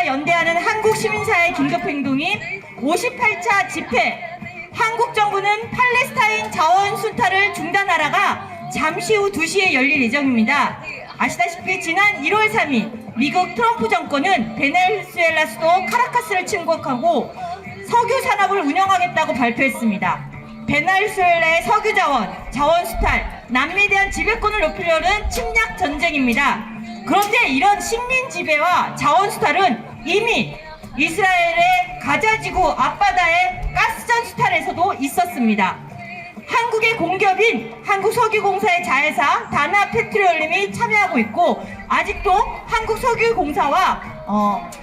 연대하는 한국 시민사회 긴급행동인 58차 집회. 한국 정부는 팔레스타인 자원 순찰을 중단하라가 잠시 후 2시에 열릴 예정입니다. 아시다시피 지난 1월 3일 미국 트럼프 정권은 베네수엘라 수도 카라카스를 침공하고 석유 산업을 운영하겠다고 발표했습니다. 베네수엘라의 석유 자원 수탈, 남미에 대한 지배권을 높이려는 침략 전쟁입니다. 그런데 이런 식민 지배와 자원 수탈은 이미 이스라엘의 가자지구 앞바다의 가스전 수탈에서도 있었습니다. 한국의 공기업인 한국석유공사의 자회사 다나페트롤리움이 참여하고 있고, 아직도 한국석유공사와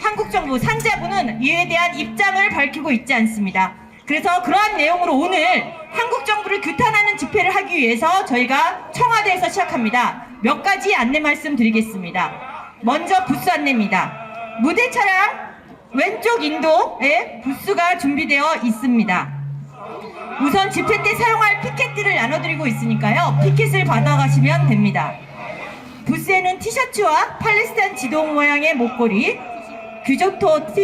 한국정부 산자부는 이에 대한 입장을 밝히고 있지 않습니다. 그래서 그러한 내용으로 오늘 한국정부를 규탄하는 집회를 하기 위해서 저희가 청와대에서 시작합니다. 몇 가지 안내 말씀드리겠습니다. 먼저 부스 안내입니다. 무대 차량 왼쪽 인도에 부스가 준비되어 있습니다. 우선 집회 때 사용할 피켓들을 나눠드리고 있으니까요, 피켓을 받아가시면 됩니다. 부스에는 티셔츠와 팔레스타인 지도 모양의 목걸이, 규조토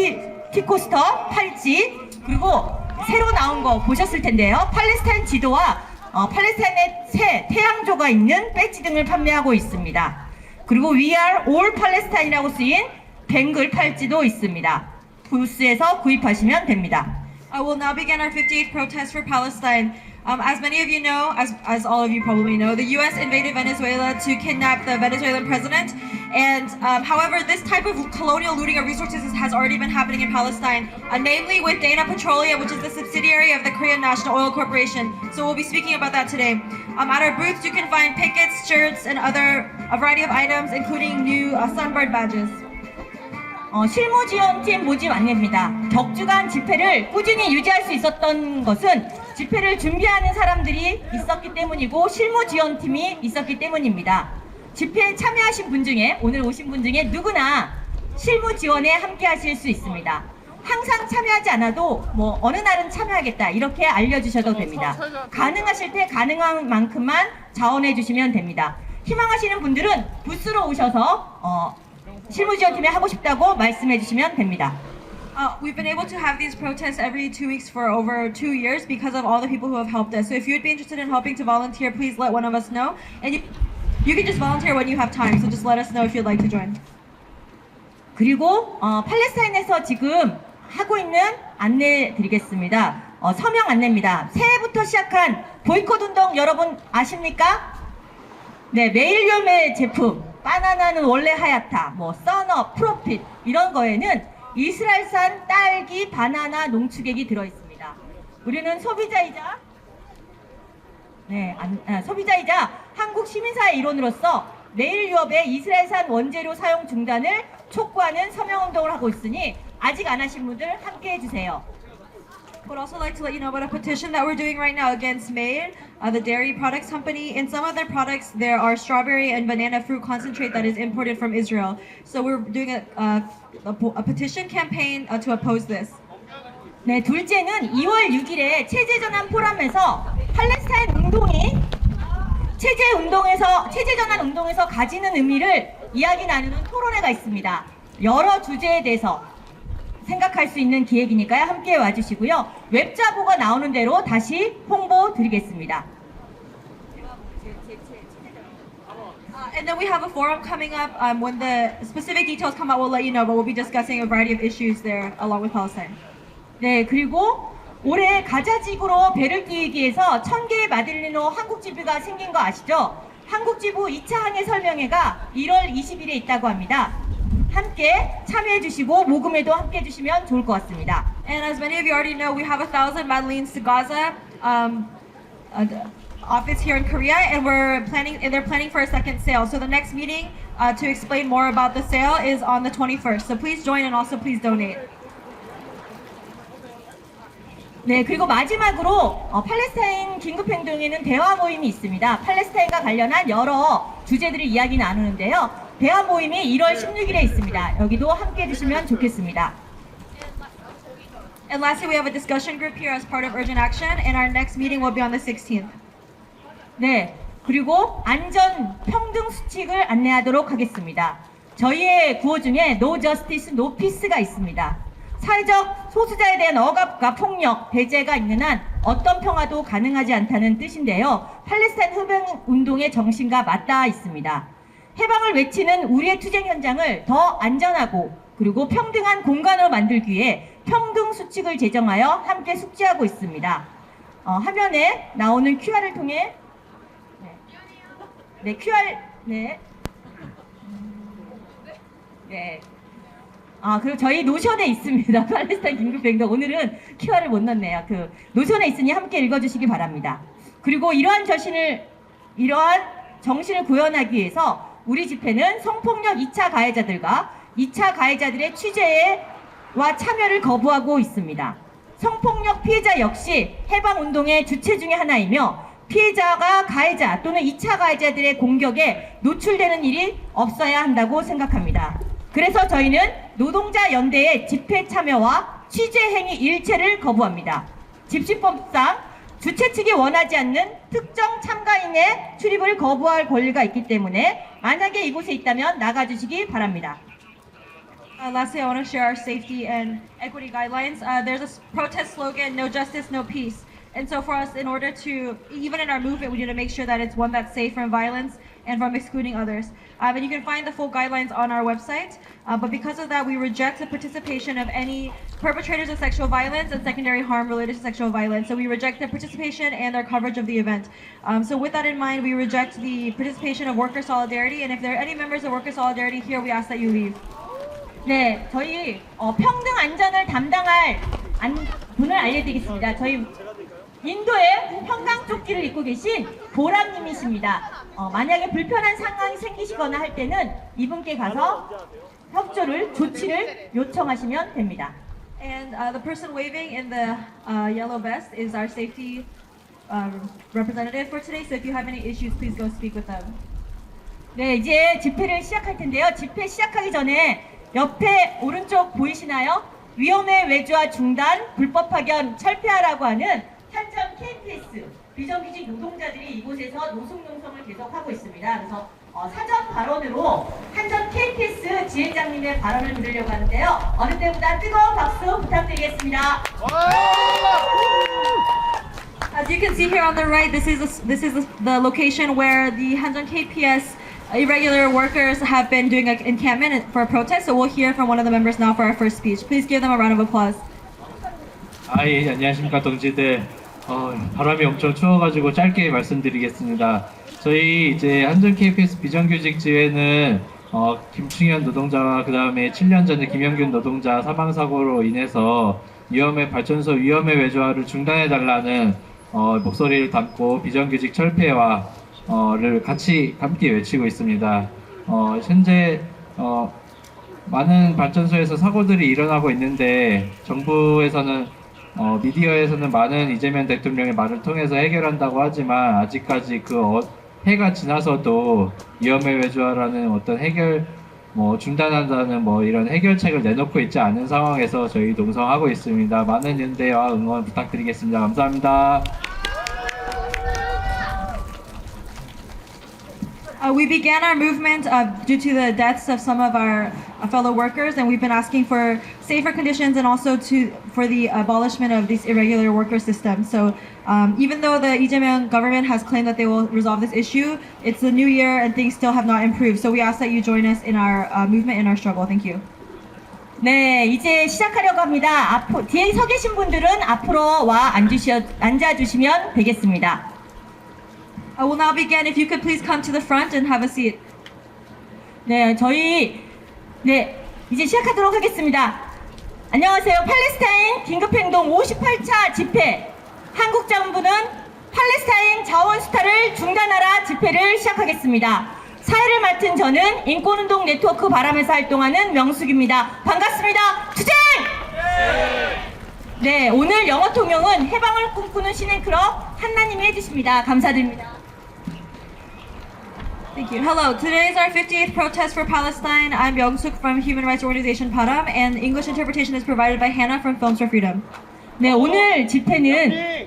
티코스터, 팔찌, 그리고 새로 나온 거 보셨을 텐데요, 팔레스타인 지도와 팔레스타인의 새 태양조가 있는 배지 등을 판매하고 있습니다. 그리고 We are all Palestine이라고 쓰인 뱅글 팔찌도 있습니다. 부스에서 구입하시면 됩니다. We'll now begin our 58th protest for Palestine. As many of you know, as all of you probably know, the U.S. invaded Venezuela to kidnap the Venezuelan president. And however, this type of colonial looting of resources has already been happening in Palestine, namely with Dana Petroleum, which is the subsidiary of the Korean National Oil Corporation. So we'll be speaking about that today. At our booths, you can find pickets, shirts, and a variety of items, including new Sunbird badges. 실무지원팀 모집 안내입니다. 격주간 집회를 꾸준히 유지할 수 있었던 것은 집회를 준비하는 사람들이 있었기 때문이고 실무지원팀이 있었기 때문입니다. 집회에 참여하신 분 중에, 오늘 오신 분 중에 누구나 실무지원에 함께 하실 수 있습니다. 항상 참여하지 않아도 어느 날은 참여하겠다 이렇게 알려주셔도 됩니다. 가능하실 때 가능한 만큼만 자원해 주시면 됩니다. 희망하시는 분들은 부스로 오셔서 실무지원팀에 하고 싶다고 말씀해 주시면 됩니다. We've been able to have these protests every 2 weeks for over 2 years because of all the people who have helped us. So if you'd be interested in helping to volunteer, please let one of us know. And you can just volunteer when you have time. So just let us know if you'd like to join. 그리고 팔레스타인에서 지금 하고 있는 안내 드리겠습니다. 서명 안내입니다. 새해부터 시작한 보이콧 운동 여러분 아십니까? 네, 메일륨의 제품 바나나는 원래 하얗다, 써너, 프로핏 이런 거에는 이스라엘산 딸기, 바나나, 농축액이 들어있습니다. 우리는 소비자이자 한국 시민사회 일원으로서 내일 유업의 이스라엘산 원재료 사용 중단을 촉구하는 서명운동을 하고 있으니 아직 안 하신 분들 함께 해주세요. Would also like to let you know about a petition that we're doing right now against Meir, the dairy products company. In some of their products, there are strawberry and banana fruit concentrate that is imported from Israel. So we're doing a petition campaign to oppose this. 네, 둘째는 2월 6일에 체제전환 포럼에서 팔레스타인 운동이 체제전환 운동에서 가지는 의미를 이야기 나누는 토론회가 있습니다. 여러 주제에 대해서 생각할 수 있는 기획이니까요. 함께 와주시고요. 웹자보가 나오는 대로 다시 홍보 드리겠습니다. And then we have a forum coming up. When the specific details come out, we'll let you know. But we'll be discussing a variety of issues there along with Palestine. 네, 그리고 올해 가자지구로 배를 띄우기 위해서 1000개의 마들리노 한국지부가 생긴 거 아시죠? 한국지부 2차 항해 설명회가 1월 20일에 있다고 합니다. 함께 참여해 주시고 모금에도 함께 해 주시면 좋을 것 같습니다. And as many of you already know, we have 1,000 Madeleines to Gaza office here in Korea, and they're planning for a second sale. So the next meeting to explain more about the sale is on the 21st. So please join and also please donate. 네, 그리고 마지막으로 팔레스타인 긴급행동에는 대화 모임이 있습니다. 팔레스타인과 관련한 여러 주제들을 이야기 나누는데요. 대화 모임이 1월 16일에 있습니다. 여기도 함께 해주시면 좋겠습니다. And lastly, we have a discussion group here as part of Urgent Action, and our next meeting will be on the 16th. 네, 그리고 안전 평등 수칙을 안내하도록 하겠습니다. 저희의 구호 중에 No Justice, No Peace가 있습니다. 사회적 소수자에 대한 억압과 폭력, 배제가 있는 한 어떤 평화도 가능하지 않다는 뜻인데요. 팔레스타인 해방 운동의 정신과 맞닿아 있습니다. 해방을 외치는 우리의 투쟁 현장을 더 안전하고 그리고 평등한 공간으로 만들기 위해 평등 수칙을 제정하여 함께 숙지하고 있습니다. 화면에 나오는 QR을 통해 QR 네. 그리고 저희 노션에 있습니다. 팔레스타인 긴급행동. 오늘은 QR을 못 넣네요. 그 노션에 있으니 함께 읽어주시기 바랍니다. 그리고 이러한 정신을 구현하기 위해서 우리 집회는 성폭력 2차 가해자들과 2차 가해자들의 취재와 참여를 거부하고 있습니다. 성폭력 피해자 역시 해방운동의 주체 중에 하나이며 피해자가 가해자 또는 2차 가해자들의 공격에 노출되는 일이 없어야 한다고 생각합니다. 그래서 저희는 노동자 연대의 집회 참여와 취재 행위 일체를 거부합니다. 집시법상 주최 측이 원하지 않는 특정 참가인의 출입을 거부할 권리가 있기 때문에 만약에 이곳에 있다면 나가주시기 바랍니다. Lastly, I want to share our safety and equity guidelines. There's a protest slogan, no justice, no peace. And so for us, in order to, even in our movement, we need to make sure that it's one that's safe from violence and from excluding others. And you can find the full guidelines on our website. But because of that, we reject the participation of any perpetrators of sexual violence and secondary harm related to sexual violence. So we reject their participation and their coverage of the event. So with that in mind, we reject the participation of Worker Solidarity. And if there are any members of Worker Solidarity here, we ask that you leave. 네, 저희 평등 안전을 담당할 분을 알려드리겠습니다. 저희 인도에 형광조끼를 입고 계신 보람님이십니다. 만약에 불편한 상황이 생기시거나 할 때는 이분께 가서 조치를 요청하시면 됩니다. And the person waving in the yellow vest is our safety representative for today. So if you have any issues, please go speak with them. 네, 이제 집회를 시작할 텐데요. 집회 시작하기 전에 옆에 오른쪽 보이시나요? 위험의 외주화 중단, 불법 파견 철폐하라고 하는 한전 KPS 비정규직 노동자들이 이곳에서 노숙농성을 계속하고 있습니다. 그래서 사전 발언으로 한전 KPS 지회장님의 발언을 들으려고 하는데요. 어느 때보다 뜨거운 박수 부탁드리겠습니다. As you can see here on the right, this is the location where the Hanjin KPS irregular workers have been doing an encampment for a protest. So we'll hear from one of the members now for our first speech. Please give them a round of applause. 예, 안녕하십니까 동지들. 바람이 엄청 추워가지고 짧게 말씀드리겠습니다. 저희 이제 한전 KPS 비정규직 지회는 김충현 노동자와 그 다음에 7년 전에 김영균 노동자 사망 사고로 인해서 발전소 위험의 외주화를 중단해달라는 목소리를 담고 비정규직 철폐와 를 함께 외치고 있습니다. 현재 많은 발전소에서 사고들이 일어나고 있는데 정부에서는 미디어에서는 많은 이재명 대통령의 말을 통해서 해결한다고 하지만 아직까지 해가 지나서도 위험의 외주화라는 어떤 중단한다는 이런 해결책을 내놓고 있지 않은 상황에서 저희 농성하고 있습니다. 많은 연대와 응원 부탁드리겠습니다. 감사합니다. We began our movement due to the deaths of some of our fellow workers, and we've been asking for safer conditions and also for the abolishment of this irregular worker system. So even though the Lee Jae-myung government has claimed that they will resolve this issue, it's the new year and things still have not improved. So we ask that you join us in our movement and our struggle. Thank you. 네, 이제 시작하려고 합니다. 뒤에 서 계신 분들은 앞으로 앉아주시면 되겠습니다. I will now begin. If you could please come to the front and have a seat. 네, 이제 시작하도록 하겠습니다. 안녕하세요. 팔레스타인 긴급행동 58차 집회. 한국 정부는 팔레스타인 자원 수탈을 중단하라 집회를 시작하겠습니다. 사회를 맡은 저는 인권운동 네트워크 바람에서 활동하는 명숙입니다. 반갑습니다. 투쟁! 네, 오늘 영어 통역은 해방을 꿈꾸는 신행클럽 한나님이 해주십니다. 감사드립니다. Thank you. Hello. Today is our 58th protest for Palestine. I'm Young-suk from human rights organization Param, and English interpretation is provided by Hannah from Films for Freedom. 네, 오늘 집회는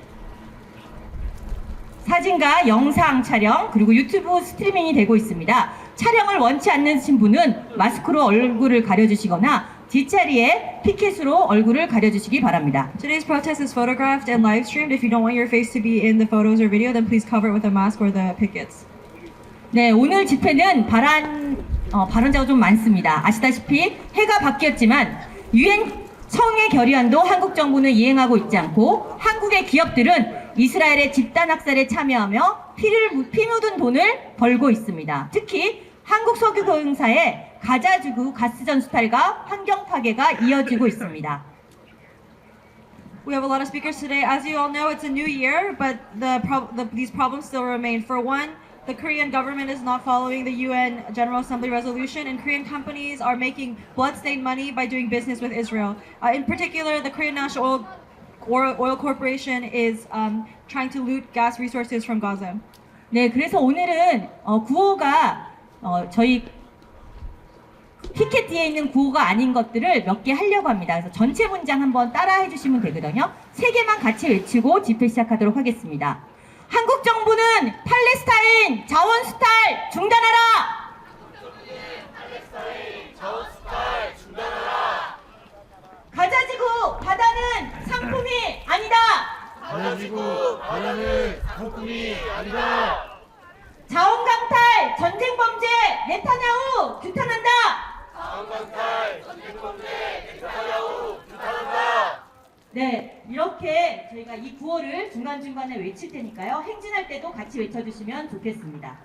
사진과 영상 촬영 그리고 유튜브 스트리밍이 되고 있습니다. 촬영을 원치 않으신 분은 마스크로 얼굴을 가려주시거나 뒷자리에 피켓으로 얼굴을 가려주시기 바랍니다. Today's protest is photographed and live streamed. If you don't want your face to be in the photos or video, then please cover it with a mask or the pickets. 네, 오늘 집회는 발언자가 좀 많습니다. 아시다시피 해가 바뀌었지만 유엔 청해 결의안도 한국 정부는 이행하고 있지 않고 한국의 기업들은 이스라엘의 집단 학살에 참여하며 피 묻은 돈을 벌고 있습니다. 특히 한국 석유공사의 가자지구 가스전 수탈과 환경 파괴가 이어지고 있습니다. We have a lot of speakers today. As you all know, it's a new year, but these problems still remain. For one, the Korean government is not following the UN General Assembly resolution, and Korean companies are making blood-stained money by doing business with Israel. In particular, the Korean National Oil Corporation is trying to loot gas resources from Gaza. 네, 그래서 오늘은 구호가 저희 피켓 뒤에 있는 구호가 아닌 것들을 몇 개 하려고 합니다. 그래서 전체 문장 한번 따라해 주시면 되거든요. 3개만 같이 외치고 집회 시작하도록 하겠습니다. 한국 정부는 팔레스타인 자원 수탈 중단하라! 가자지구 바다는 상품이 아니다! 가자지구 바다는 상품이 아니다. 자원 강탈 전쟁 범죄 네타냐후 규탄한다! 네, 이렇게 저희가 이 구호를 중간중간에 외칠 테니까요. 행진할 때도 같이 외쳐주시면 좋겠습니다.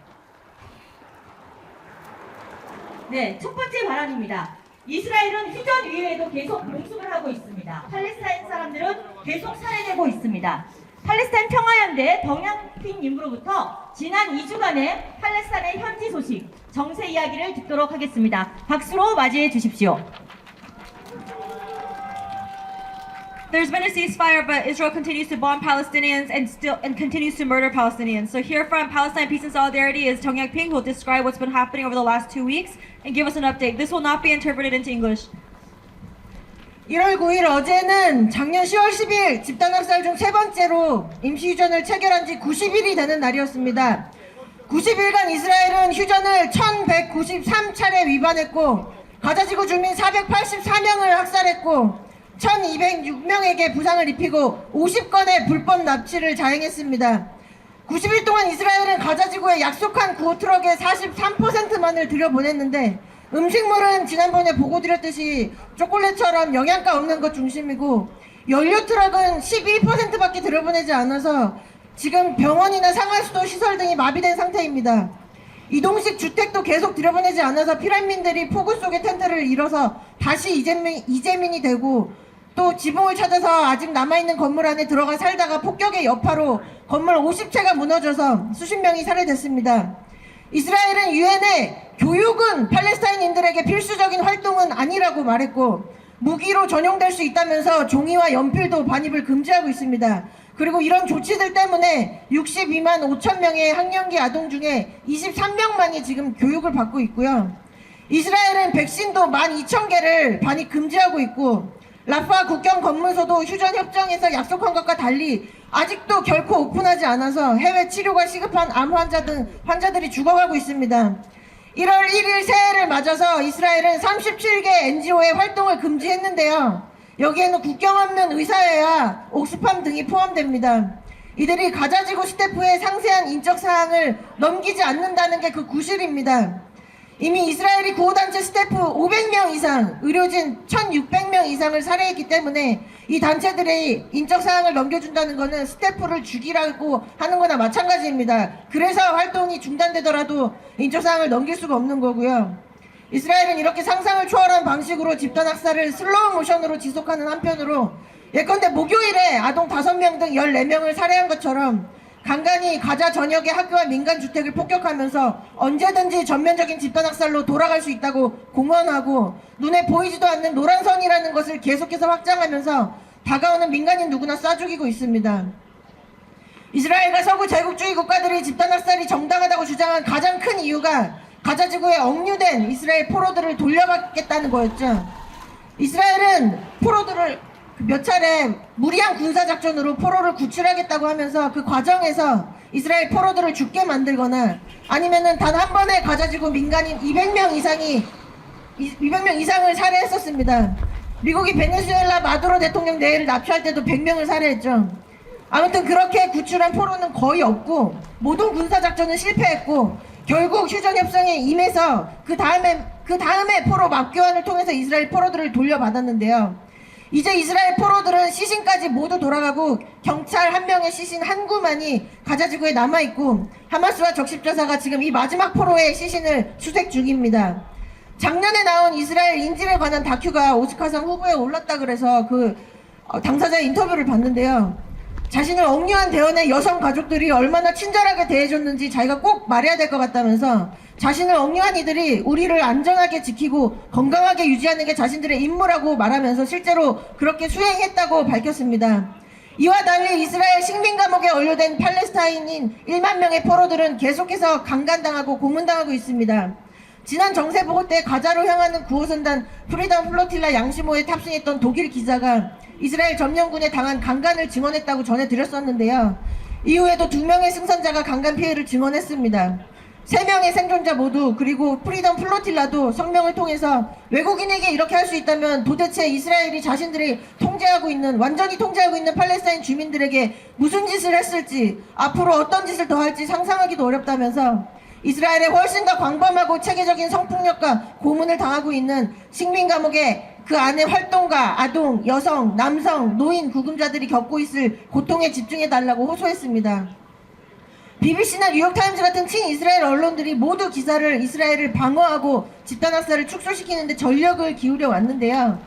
네, 첫 번째 발언입니다. 이스라엘은 휴전 이후에도 계속 공습을 하고 있습니다. 팔레스타인 사람들은 계속 살해되고 있습니다. 팔레스타인 평화연대 덩양핀님으로부터 지난 2주간의 팔레스타인의 현지 소식, 정세 이야기를 듣도록 하겠습니다. 박수로 맞이해 주십시오. There's been a ceasefire, but Israel continues to bomb Palestinians and continues to murder Palestinians. So here from Palestine Peace and Solidarity is Tong Yak Ping, who will describe what's been happening over the last 2 weeks and give us an update. This will not be interpreted into English. 1월 9일 어제는 작년 10월 10일 집단학살 중 3번째로 임시휴전을 체결한 지 90일이 되는 날이었습니다. 90일간 이스라엘은 휴전을 1193차례 위반했고 가자지구 주민 484명을 학살했고 1206명에게 부상을 입히고 50건의 불법 납치를 자행했습니다. 90일 동안 이스라엘은 가자지구에 약속한 구호 트럭의 43%만을 들여보냈는데 음식물은 지난번에 보고드렸듯이 초콜릿처럼 영양가 없는 것 중심이고 연료 트럭은 11%밖에 들여보내지 않아서 지금 병원이나 상하수도 시설 등이 마비된 상태입니다. 이동식 주택도 계속 들여보내지 않아서 피난민들이 폭우 속에 텐트를 잃어서 다시 이재민이 되고 또 지붕을 찾아서 아직 남아있는 건물 안에 들어가 살다가 폭격의 여파로 건물 50채가 무너져서 수십 명이 살해됐습니다. 이스라엘은 유엔에 교육은 팔레스타인인들에게 필수적인 활동은 아니라고 말했고 무기로 전용될 수 있다면서 종이와 연필도 반입을 금지하고 있습니다. 그리고 이런 조치들 때문에 62만 5천 명의 학령기 아동 중에 23명만이 지금 교육을 받고 있고요. 이스라엘은 백신도 12,000개를 반입 금지하고 있고 라파 국경 검문소도 휴전 협정에서 약속한 것과 달리 아직도 결코 오픈하지 않아서 해외 치료가 시급한 암 환자 등 환자들이 죽어가고 있습니다. 1월 1일 새해를 맞아서 이스라엘은 37개 NGO의 활동을 금지했는데요. 여기에는 국경 없는 의사회와 옥스팜 등이 포함됩니다. 이들이 가자지구 스태프의 상세한 인적 사항을 넘기지 않는다는 게 그 구실입니다. 이미 이스라엘이 구호단체 스태프 500명 이상, 의료진 1,600명 이상을 살해했기 때문에 이 단체들이 인적사항을 넘겨준다는 것은 스태프를 죽이라고 하는 거나 마찬가지입니다. 그래서 활동이 중단되더라도 인적사항을 넘길 수가 없는 거고요. 이스라엘은 이렇게 상상을 초월한 방식으로 집단학살을 슬로우 모션으로 지속하는 한편으로 예컨대 목요일에 아동 5명 등 14명을 살해한 것처럼 간간히 가자 전역의 학교와 민간주택을 폭격하면서 언제든지 전면적인 집단학살로 돌아갈 수 있다고 공언하고 눈에 보이지도 않는 노란선이라는 것을 계속해서 확장하면서 다가오는 민간인 누구나 쏴 죽이고 있습니다. 이스라엘과 서구 제국주의 국가들이 집단학살이 정당하다고 주장한 가장 큰 이유가 가자지구에 억류된 이스라엘 포로들을 돌려받겠다는 거였죠. 이스라엘은 포로들을 몇 차례 무리한 군사작전으로 포로를 구출하겠다고 하면서 그 과정에서 이스라엘 포로들을 죽게 만들거나 아니면은 단 한 번에 가져지고 민간인 200명 이상을 살해했었습니다. 미국이 베네수엘라 마두로 대통령 내일 납치할 때도 100명을 살해했죠. 아무튼 그렇게 구출한 포로는 거의 없고 모든 군사작전은 실패했고 결국 휴전협상에 임해서 그 다음에 포로 맞교환을 통해서 이스라엘 포로들을 돌려받았는데요. 이제 이스라엘 포로들은 시신까지 모두 돌아가고 경찰 한 명의 시신 한 구만이 가자지구에 남아있고 하마스와 적십자사가 지금 이 마지막 포로의 시신을 수색 중입니다. 작년에 나온 이스라엘 인질에 관한 다큐가 오스카상 후보에 올랐다 그래서 그 당사자의 인터뷰를 봤는데요. 자신을 억류한 대원의 여성 가족들이 얼마나 친절하게 대해줬는지 자기가 꼭 말해야 될 것 같다면서 자신을 억류한 이들이 우리를 안전하게 지키고 건강하게 유지하는 게 자신들의 임무라고 말하면서 실제로 그렇게 수행했다고 밝혔습니다. 이와 달리 이스라엘 식민 감옥에 연루된 팔레스타인인 1만 명의 포로들은 계속해서 강간당하고 고문당하고 있습니다. 지난 정세보고 때 가자로 향하는 9호선단 프리덤 플로틸라 양시모에 탑승했던 독일 기자가 이스라엘 점령군에 당한 강간을 증언했다고 전해드렸었는데요. 이후에도 2명의 승선자가 강간 피해를 증언했습니다. 3명의 생존자 모두 그리고 프리덤 플로틸라도 성명을 통해서 외국인에게 이렇게 할 수 있다면 도대체 이스라엘이 자신들이 완전히 통제하고 있는 팔레스타인 주민들에게 무슨 짓을 했을지 앞으로 어떤 짓을 더 할지 상상하기도 어렵다면서 이스라엘에 훨씬 더 광범하고 체계적인 성폭력과 고문을 당하고 있는 식민 감옥에 그 안에 활동가, 아동, 여성, 남성, 노인, 구금자들이 겪고 있을 고통에 집중해달라고 호소했습니다. BBC나 뉴욕타임즈 같은 친이스라엘 언론들이 모두 기사를 이스라엘을 방어하고 집단학살을 축소시키는데 전력을 기울여 왔는데요.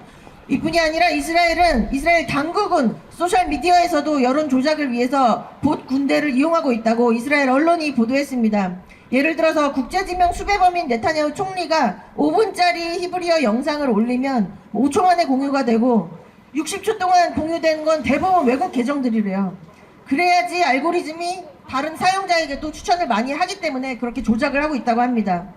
이뿐이 아니라 이스라엘 당국은 소셜미디어에서도 여론 조작을 위해서 봇 군대를 이용하고 있다고 이스라엘 언론이 보도했습니다. 예를 들어서 국제지명 수배범인 네타냐후 총리가 5분짜리 히브리어 영상을 올리면 5초 만에 공유가 되고 60초 동안 공유되는 건 대부분 외국 계정들이래요. 그래야지 알고리즘이 다른 사용자에게도 추천을 많이 하기 때문에 그렇게 조작을 하고 있다고 합니다.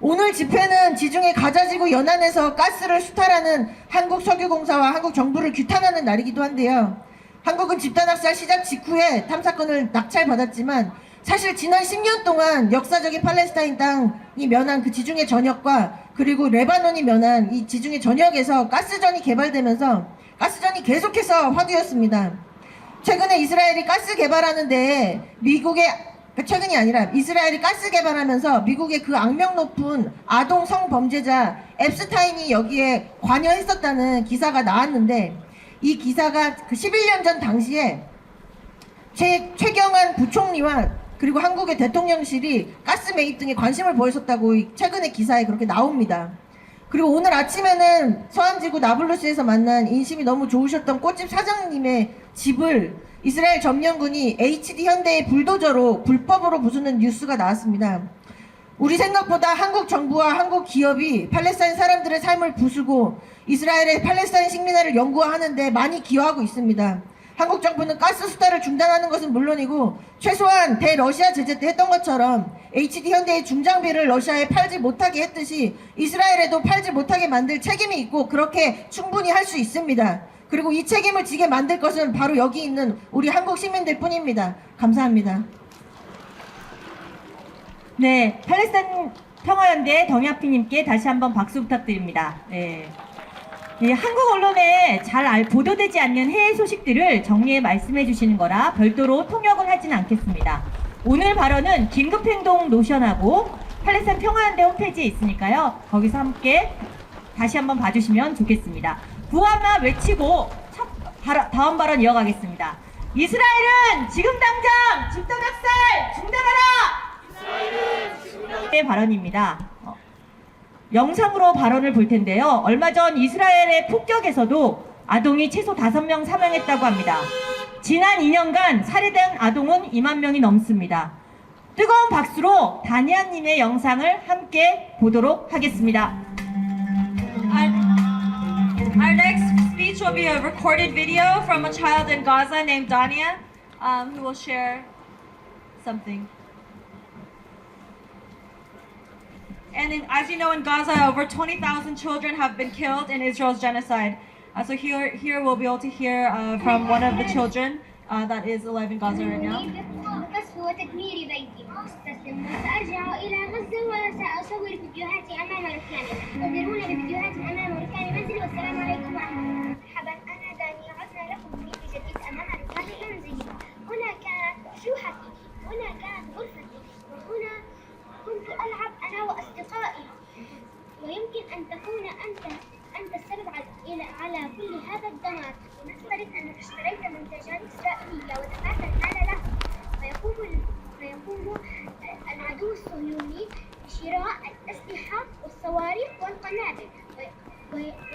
오늘 집회는 지중해 가자지구 연안에서 가스를 수탈하는 한국석유공사와 한국 정부를 규탄하는 날이기도 한데요. 한국은 집단학살 시작 직후에 탐사건을 낙찰받았지만 사실 지난 10년 동안 역사적인 팔레스타인 땅이 면한 그 지중해 전역과 그리고 레바논이 면한 이 지중해 전역에서 가스전이 개발되면서 가스전이 계속해서 화두였습니다. 최근에 이스라엘이 가스 개발하는 데에 최근이 아니라 이스라엘이 가스 개발하면서 미국의 그 악명 높은 아동 성범죄자 앱스타인이 여기에 관여했었다는 기사가 나왔는데 이 기사가 그 11년 전 당시에 최경환 부총리와 그리고 한국의 대통령실이 가스 매입 등에 관심을 보였었다고 최근에 기사에 그렇게 나옵니다. 그리고 오늘 아침에는 서안지구 나블루스에서 만난 인심이 너무 좋으셨던 꽃집 사장님의 집을 이스라엘 점령군이 HD 현대의 불도저로 불법으로 부수는 뉴스가 나왔습니다. 우리 생각보다 한국 정부와 한국 기업이 팔레스타인 사람들의 삶을 부수고 이스라엘의 팔레스타인 식민화를 연구하는데 많이 기여하고 있습니다. 한국 정부는 가스 수탈을 중단하는 것은 물론이고 최소한 대러시아 제재 때 했던 것처럼 HD 현대의 중장비를 러시아에 팔지 못하게 했듯이 이스라엘에도 팔지 못하게 만들 책임이 있고 그렇게 충분히 할 수 있습니다. 그리고 이 책임을 지게 만들 것은 바로 여기 있는 우리 한국 시민들 뿐입니다. 감사합니다. 네, 팔레스타인 평화연대 덩야피님께 다시 한번 박수 부탁드립니다. 네. 예, 한국 언론에 잘 보도되지 않는 해외 소식들을 정리해 말씀해 주시는 거라 별도로 통역은 하지는 않겠습니다. 오늘 발언은 긴급행동 노션하고 팔레스타인 평화연대 홈페이지에 있으니까요. 거기서 함께 다시 한번 봐주시면 좋겠습니다. 구하마 외치고 다음 발언 이어가겠습니다. 이스라엘은 지금 당장 집단학살 중단하라! 의 발언입니다. 영상으로 발언을 볼 텐데요. 얼마 전 이스라엘의 폭격에서도 아동이 최소 5명 사망했다고 합니다. 지난 2년간 살해된 아동은 2만 명이 넘습니다. 뜨거운 박수로 다니아님의 영상을 함께 보도록 하겠습니다. Our next speech will be a recorded video from a child in Gaza named Dania, who will share something. And as you know, in Gaza, over 20,000 children have been killed in Israel's genocide. So here we'll be able to hear from one of the children that is alive in Gaza right now. قصف وتدمير بيتي مستسلم وسأرجع إلى غزة وسأصور فيديوهاتي أمام ركاني تنظرون لفيديوهاتي أمام ركان منزلي والسلام عليكم ورحمة الله. مرحبا أنا دانيا عدنا لكم فيديو جديد أمام ركان منزلي. هنا كانت شوحتي هنا كانت غرفتي وهنا كنت ألعب أنا وأصدقائي ويمكن أن تكون أنت السبب على كل هذا الدمار. ونفترض أنك اشتريت منتجات إسرائيلية ودفعت المال له فيقوم العدو الصهيوني بشراء الأسلحة والصواريخ والقنابل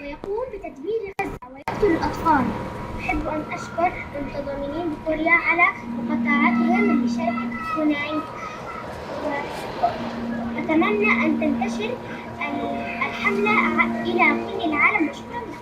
ويقوم بتدمير غزة ويقتل الأطفال. أحب أن أشكر المتضامنين بكوريا على مقاطعتهم لشركة هوناي وأتمنى أن تنتشر الحملة إلى كل العالم وشكرا لكم.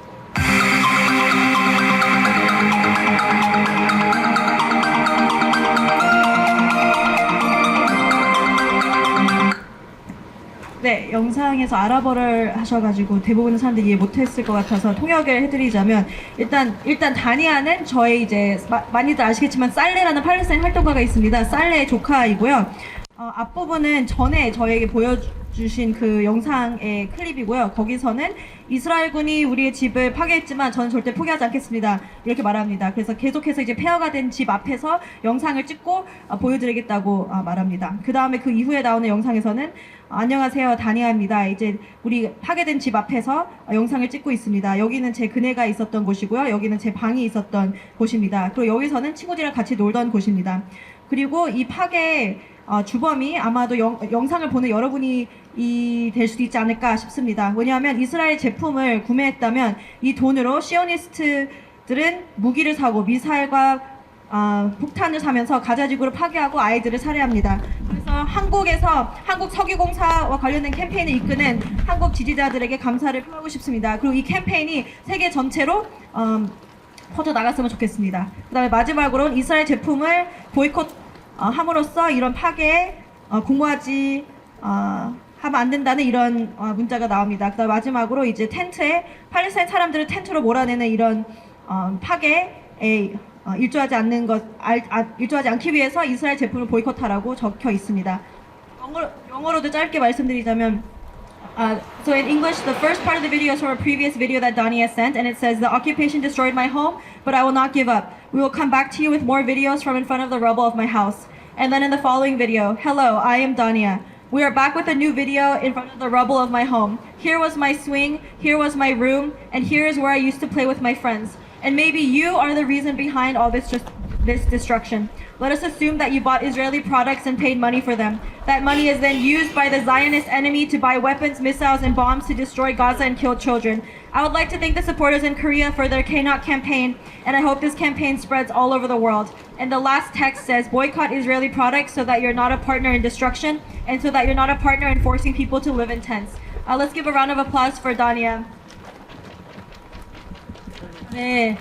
네, 영상에서 아랍어를 하셔가지고 대부분의 사람들이 이해 못했을 것 같아서 통역을 해드리자면 일단 다니아는 저의 이제 많이들 아시겠지만 살레라는 팔레스타인 활동가가 있습니다. 살레의 조카이고요. 앞부분은 전에 저에게 보여주신 그 영상의 클립이고요. 거기서는 이스라엘군이 우리의 집을 파괴했지만 저는 절대 포기하지 않겠습니다. 이렇게 말합니다. 그래서 계속해서 이제 폐허가 된 집 앞에서 영상을 찍고 보여드리겠다고 말합니다. 그 다음에 그 이후에 나오는 영상에서는 안녕하세요, 다니아입니다. 이제 우리 파괴된 집 앞에서 영상을 찍고 있습니다. 여기는 제 그네가 있었던 곳이고요. 여기는 제 방이 있었던 곳입니다. 그리고 여기서는 친구들이랑 같이 놀던 곳입니다. 그리고 이 파괴 주범이 아마도 영상을 보는 여러분이 될 수도 있지 않을까 싶습니다. 왜냐하면 이스라엘 제품을 구매했다면 이 돈으로 시오니스트들은 무기를 사고 미사일과 폭탄을 사면서 가자지구를 파괴하고 아이들을 살해합니다. 그래서 한국 석유공사와 관련된 캠페인을 이끄는 한국 지지자들에게 감사를 표하고 싶습니다. 그리고 이 캠페인이 세계 전체로 퍼져 나갔으면 좋겠습니다. 그 다음에 마지막으로는 이스라엘 제품을 보이콧 함으로써 이런 파괴에 공모하지 하면 안 된다는 이런 문자가 나옵니다. 그다음 마지막으로 이제 텐트에 팔레스타인 사람들을 텐트로 몰아내는 이런 파괴에 일조하지 않기 위해서 이스라엘 제품을 보이콧하라고 적혀 있습니다. 영어로도 짧게 말씀드리자면 so in English, the first part of the video is from a previous video that Dania sent, and it says, "The occupation destroyed my home, but I will not give up. We will come back to you with more videos from in front of the rubble of my house." And then in the following video, "Hello, I am Dania. We are back with a new video in front of the rubble of my home. Here was my swing, here was my room, and here is where I used to play with my friends. And maybe you are the reason behind all this destruction. Let us assume that you bought Israeli products and paid money for them. That money is then used by the Zionist enemy to buy weapons, missiles, and bombs to destroy Gaza and kill children. I would like to thank the supporters in Korea for their KNOT campaign, and I hope this campaign spreads all over the world." And the last text says, "Boycott Israeli products so that you're not a partner in destruction, and so that you're not a partner in forcing people to live in tents." Let's give a round of applause for Dania. 네,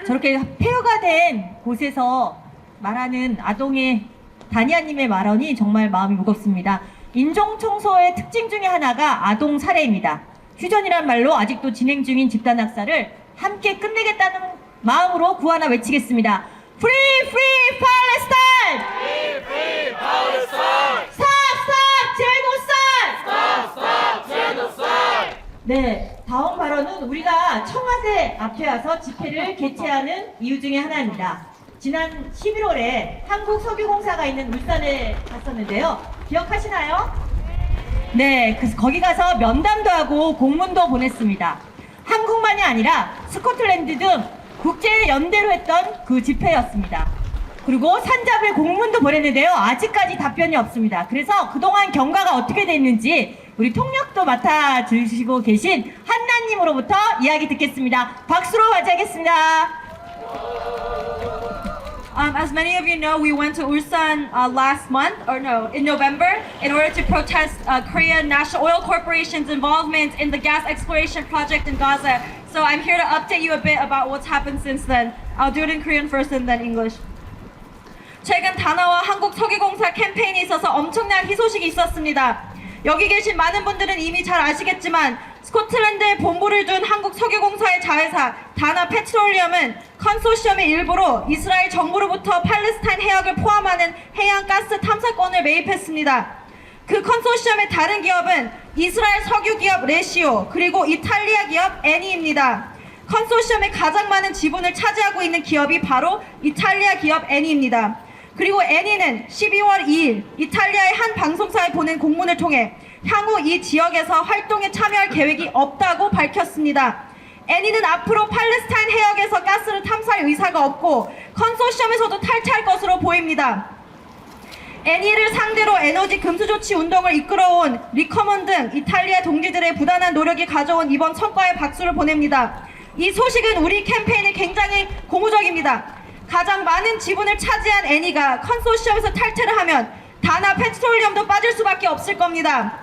저렇게 폐허가 된 곳에서 말하는 아동의 다니아님의 발언이 정말 마음이 무겁습니다. 인종청소의 특징 중에 하나가 아동 살해입니다. 휴전이란 말로 아직도 진행 중인 집단 학살을 함께 끝내겠다는 마음으로 구하나 외치겠습니다. Free, free Palestine! Free, free Palestine! Stop, stop, genocide! Stop, stop, genocide! 네, 다음 발언은 우리가 청와대 앞에 와서 집회를 개최하는 이유 중에 하나입니다. 지난 11월에 한국석유공사가 있는 울산에 갔었는데요. 기억하시나요? 네, 그래서 거기 가서 면담도 하고 공문도 보냈습니다. 한국만이 아니라 스코틀랜드 등 국제 연대로 했던 그 집회였습니다. 그리고 산잡을 공문도 보냈는데요. 아직까지 답변이 없습니다. 그래서 그동안 경과가 어떻게 됐는지 우리 통역도 맡아주시고 계신 한나님으로부터 이야기 듣겠습니다. 박수로 맞이하겠습니다. As many of you know, we went to Ulsan in November, in order to protest Korea National Oil Corporation's involvement in the gas exploration project in Gaza. So I'm here to update you a bit about what's happened since then. I'll do it in Korean first and then English. 최근 다나와 한국 석유공사 캠페인이 있어서 엄청난 희소식이 있었습니다. 여기 계신 많은 분들은 이미 잘 아시겠지만 스코틀랜드에 본부를 둔 한국 석유공사의 자회사 다나 페트롤리엄은 컨소시엄의 일부로 이스라엘 정부로부터 팔레스타인 해역을 포함하는 해양가스 탐사권을 매입했습니다. 그 컨소시엄의 다른 기업은 이스라엘 석유 기업 레시오 그리고 이탈리아 기업 애니입니다. 컨소시엄의 가장 많은 지분을 차지하고 있는 기업이 바로 이탈리아 기업 애니입니다. 그리고 애니는 12월 2일 이탈리아의 한 방송사에 보낸 공문을 통해 향후 이 지역에서 활동에 참여할 계획이 없다고 밝혔습니다. 애니는 앞으로 팔레스타인 해역에서 가스를 탐사할 의사가 없고 컨소시엄에서도 탈퇴할 것으로 보입니다. 애니를 상대로 에너지 금수 조치 운동을 이끌어온 리커먼 등 이탈리아 동지들의 부단한 노력이 가져온 이번 성과에 박수를 보냅니다. 이 소식은 우리 캠페인에 굉장히 고무적입니다. 가장 많은 지분을 차지한 애니가 컨소시엄에서 탈퇴를 하면 다나 페트롤리엄도 빠질 수밖에 없을 겁니다.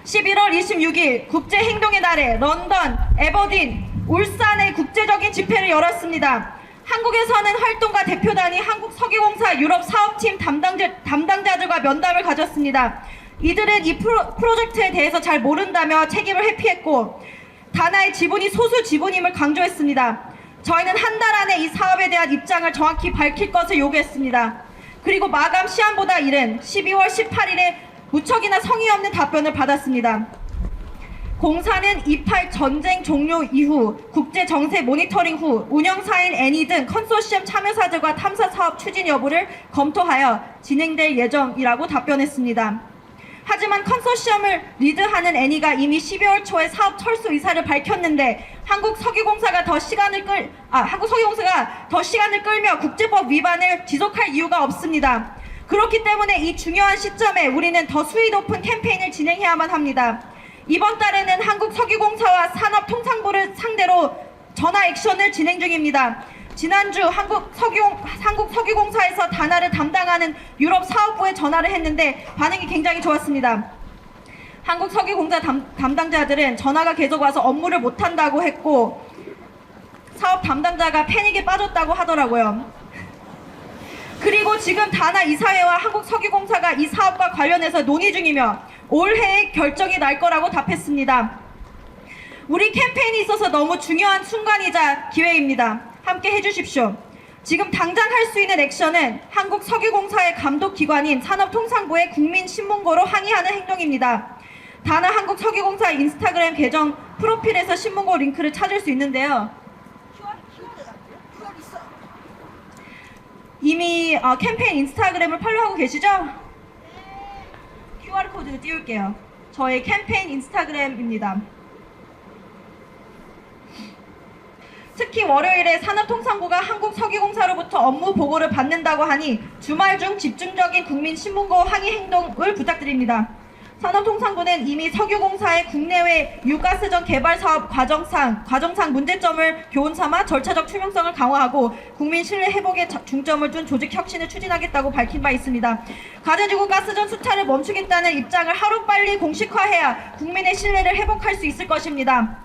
11월 26일 국제행동의 날에 런던, 에버딘, 울산의 국제적인 집회를 열었습니다. 한국에서는 활동가 대표단이 한국석유공사 유럽 사업팀 담당자들과 면담을 가졌습니다. 이들은 이 프로젝트에 대해서 잘 모른다며 책임을 회피했고 다나의 지분이 소수 지분임을 강조했습니다. 저희는 한 달 안에 이 사업에 대한 입장을 정확히 밝힐 것을 요구했습니다. 그리고 마감 시한보다 이른 12월 18일에 무척이나 성의 없는 답변을 받았습니다. 공사는 28 전쟁 종료 이후 국제 정세 모니터링 후 운영사인 애니 등 컨소시엄 참여사들과 탐사 사업 추진 여부를 검토하여 진행될 예정이라고 답변했습니다. 하지만 컨소시엄을 리드하는 애니가 이미 12월 초에 사업 철수 의사를 밝혔는데 한국석유공사가 더 시간을 끌며 국제법 위반을 지속할 이유가 없습니다. 그렇기 때문에 이 중요한 시점에 우리는 더 수위 높은 캠페인을 진행해야만 합니다. 이번 달에는 한국석유공사와 산업통상부를 상대로 전화 액션을 진행 중입니다. 지난주 한국석유공사에서 다나를 담당하는 유럽 사업부에 전화를 했는데 반응이 굉장히 좋았습니다. 한국석유공사 담당자들은 전화가 계속 와서 업무를 못한다고 했고 사업 담당자가 패닉에 빠졌다고 하더라고요. 그리고 지금 다나 이사회와 한국석유공사가 이 사업과 관련해서 논의 중이며 올해에 결정이 날 거라고 답했습니다. 우리 캠페인이 있어서 너무 중요한 순간이자 기회입니다. 함께 해주십시오. 지금 당장 할 수 있는 액션은 한국석유공사의 감독기관인 산업통상부의 국민신문고로 항의하는 행동입니다. 다나 한국석유공사 인스타그램 계정 프로필에서 신문고 링크를 찾을 수 있는데요. 이미 캠페인 인스타그램을 팔로우하고 계시죠? QR코드를 띄울게요. 저의 캠페인 인스타그램입니다. 특히 월요일에 산업통상부가 한국석유공사로부터 업무 보고를 받는다고 하니 주말 중 집중적인 국민신문고 항의 행동을 부탁드립니다. 산업통상부는 이미 석유공사의 국내외 유가스전 개발 사업 과정상 문제점을 교훈 삼아 절차적 투명성을 강화하고 국민 신뢰 회복에 중점을 둔 조직 혁신을 추진하겠다고 밝힌 바 있습니다. 가전지구 가스전 수탈을 멈추겠다는 입장을 하루빨리 공식화해야 국민의 신뢰를 회복할 수 있을 것입니다.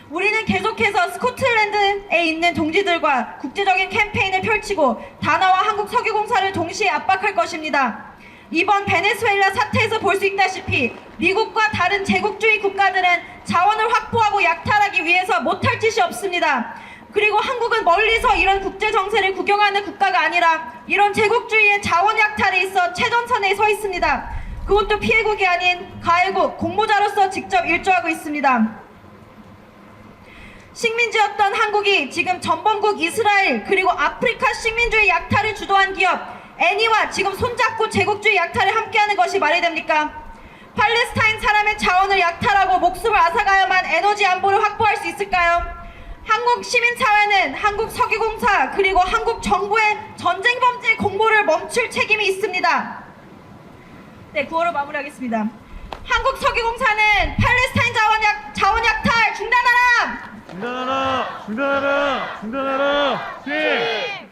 우리는 계속해서 스코틀랜드에 있는 동지들과 국제적인 캠페인을 펼치고 다나와 한국석유공사를 동시에 압박할 것입니다. 이번 베네수엘라 사태에서 볼 수 있다시피 미국과 다른 제국주의 국가들은 자원을 확보하고 약탈하기 위해서 못할 짓이 없습니다. 그리고 한국은 멀리서 이런 국제정세를 구경하는 국가가 아니라 이런 제국주의의 자원 약탈에 있어 최전선에 서 있습니다. 그것도 피해국이 아닌 가해국, 공모자로서 직접 일조하고 있습니다. 식민지였던 한국이 지금 전범국 이스라엘 그리고 아프리카 식민주의 약탈을 주도한 기업 애니와 지금 손잡고 제국주의 약탈을 함께하는 것이 말이 됩니까? 팔레스타인 사람의 자원을 약탈하고 목숨을 앗아가야만 에너지 안보를 확보할 수 있을까요? 한국 시민사회는 한국석유공사 그리고 한국 정부의 전쟁 범죄 공모를 멈출 책임이 있습니다. 네, 9월로 마무리하겠습니다. 한국석유공사는 팔레스타인 자원 약탈 중단하라! 중단하라! 중단하라! 중단하라! 네!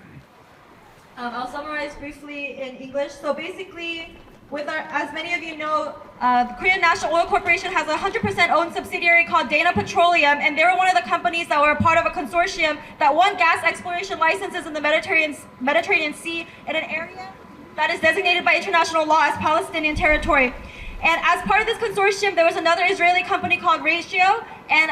I'll summarize briefly in English. So basically, as many of you know, the Korean National Oil Corporation has a 100% owned subsidiary called Dana Petroleum, and they were one of the companies that were part of a consortium that won gas exploration licenses in the Mediterranean Sea in an area that is designated by international law as Palestinian territory. And as part of this consortium, there was another Israeli company called Ratio and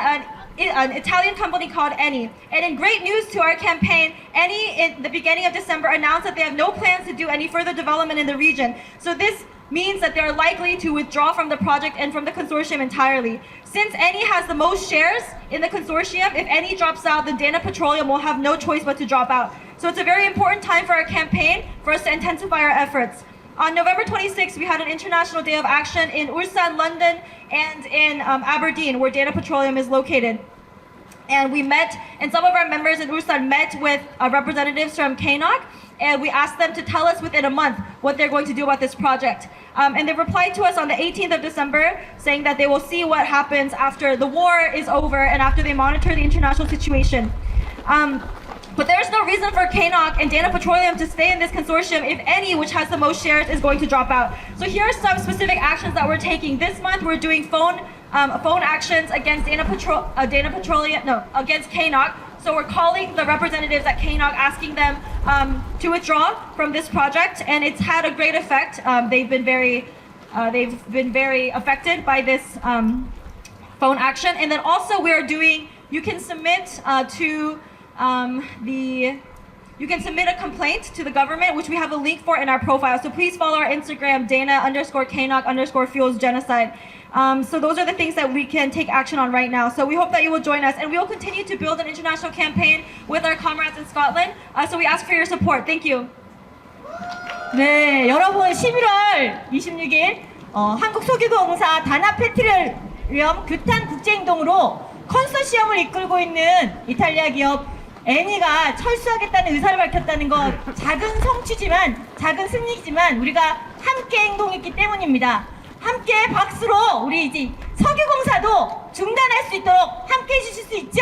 an Italian company called Eni. And in great news to our campaign, Eni in the beginning of December announced that they have no plans to do any further development in the region. So this means that they're likely to withdraw from the project and from the consortium entirely. Since Eni has the most shares in the consortium, if Eni drops out, then Dana Petroleum will have no choice but to drop out. So it's a very important time for our campaign for us to intensify our efforts. On November 26th, we had an International Day of Action in Ulsan, London, and in Aberdeen, where Dana Petroleum is located. And we met, and some of our members in Ulsan met with representatives from KNOC, and we asked them to tell us within a month what they're going to do about this project. And they replied to us on the 18th of December, saying that they will see what happens after the war is over and after they monitor the international situation. But there's no reason for KNOC and Dana Petroleum to stay in this consortium if Eni, which has the most shares, is going to drop out. So here are some specific actions that we're taking. This month, we're doing phone actions against against KNOC. So we're calling the representatives at KNOC, asking them to withdraw from this project, and it's had a great effect. They've been very affected by this phone action. And then also we are doing. You can submit you can submit a complaint to the government, which we have a link for in our profile. So please follow our Instagram, Dana_KNOC_fuels genocide. So those are the things that we can take action on right now. So we hope that you will join us, and we will continue to build an international campaign with our comrades in Scotland. So we ask for your support. Thank you. 네, 여러분 11월 26일 한국석유공사 다나페트롤리엄 규탄 국제행동으로 컨소시엄을 이끌고 있는 이탈리아 기업 애니가 철수하겠다는 의사를 밝혔다는 것, 작은 성취지만, 작은 승리지만 우리가 함께 행동했기 때문입니다. 함께 박수로 우리 이제 석유공사도 중단할 수 있도록 함께 해주실 수 있죠?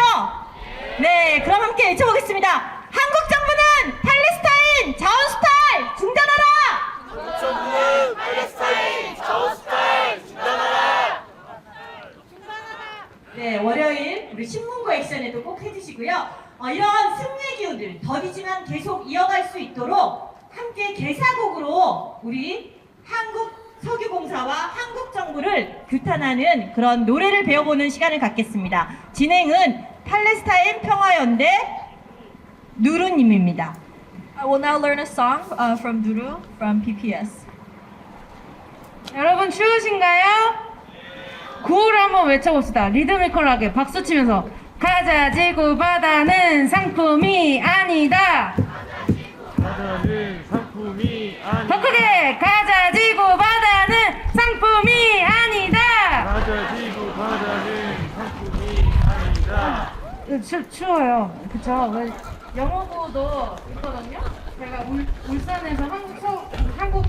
네, 그럼 함께 외쳐보겠습니다. 한국 정부는 팔레스타인 자원 수탈 중단하라! 한국 정부는 팔레스타인 자원 수탈 중단하라. 네, 월요일 우리 신문고 액션에도 꼭 해주시고요. 이런 승리의 기운들 더디지만 계속 이어갈 수 있도록 함께 개사곡으로 우리 한국 석유공사와 한국 정부를 규탄하는 그런 노래를 배워보는 시간을 갖겠습니다. 진행은 팔레스타인 평화연대 누루님입니다. I will now learn a song from Duru from PPS. 여러분 추우신가요? 구호를 한번 외쳐봅시다. 리드미컬하게 박수 치면서 가자 지구 바다는 상품이 아니다. 바다는 상품이 아니다. 더 크게 가자 지구 바다는 상품이 아니다. 가자 지구 바다는 상품이 아니다. 추워요. 그쵸? 영어고도 있거든요. 제가 울산에서 한국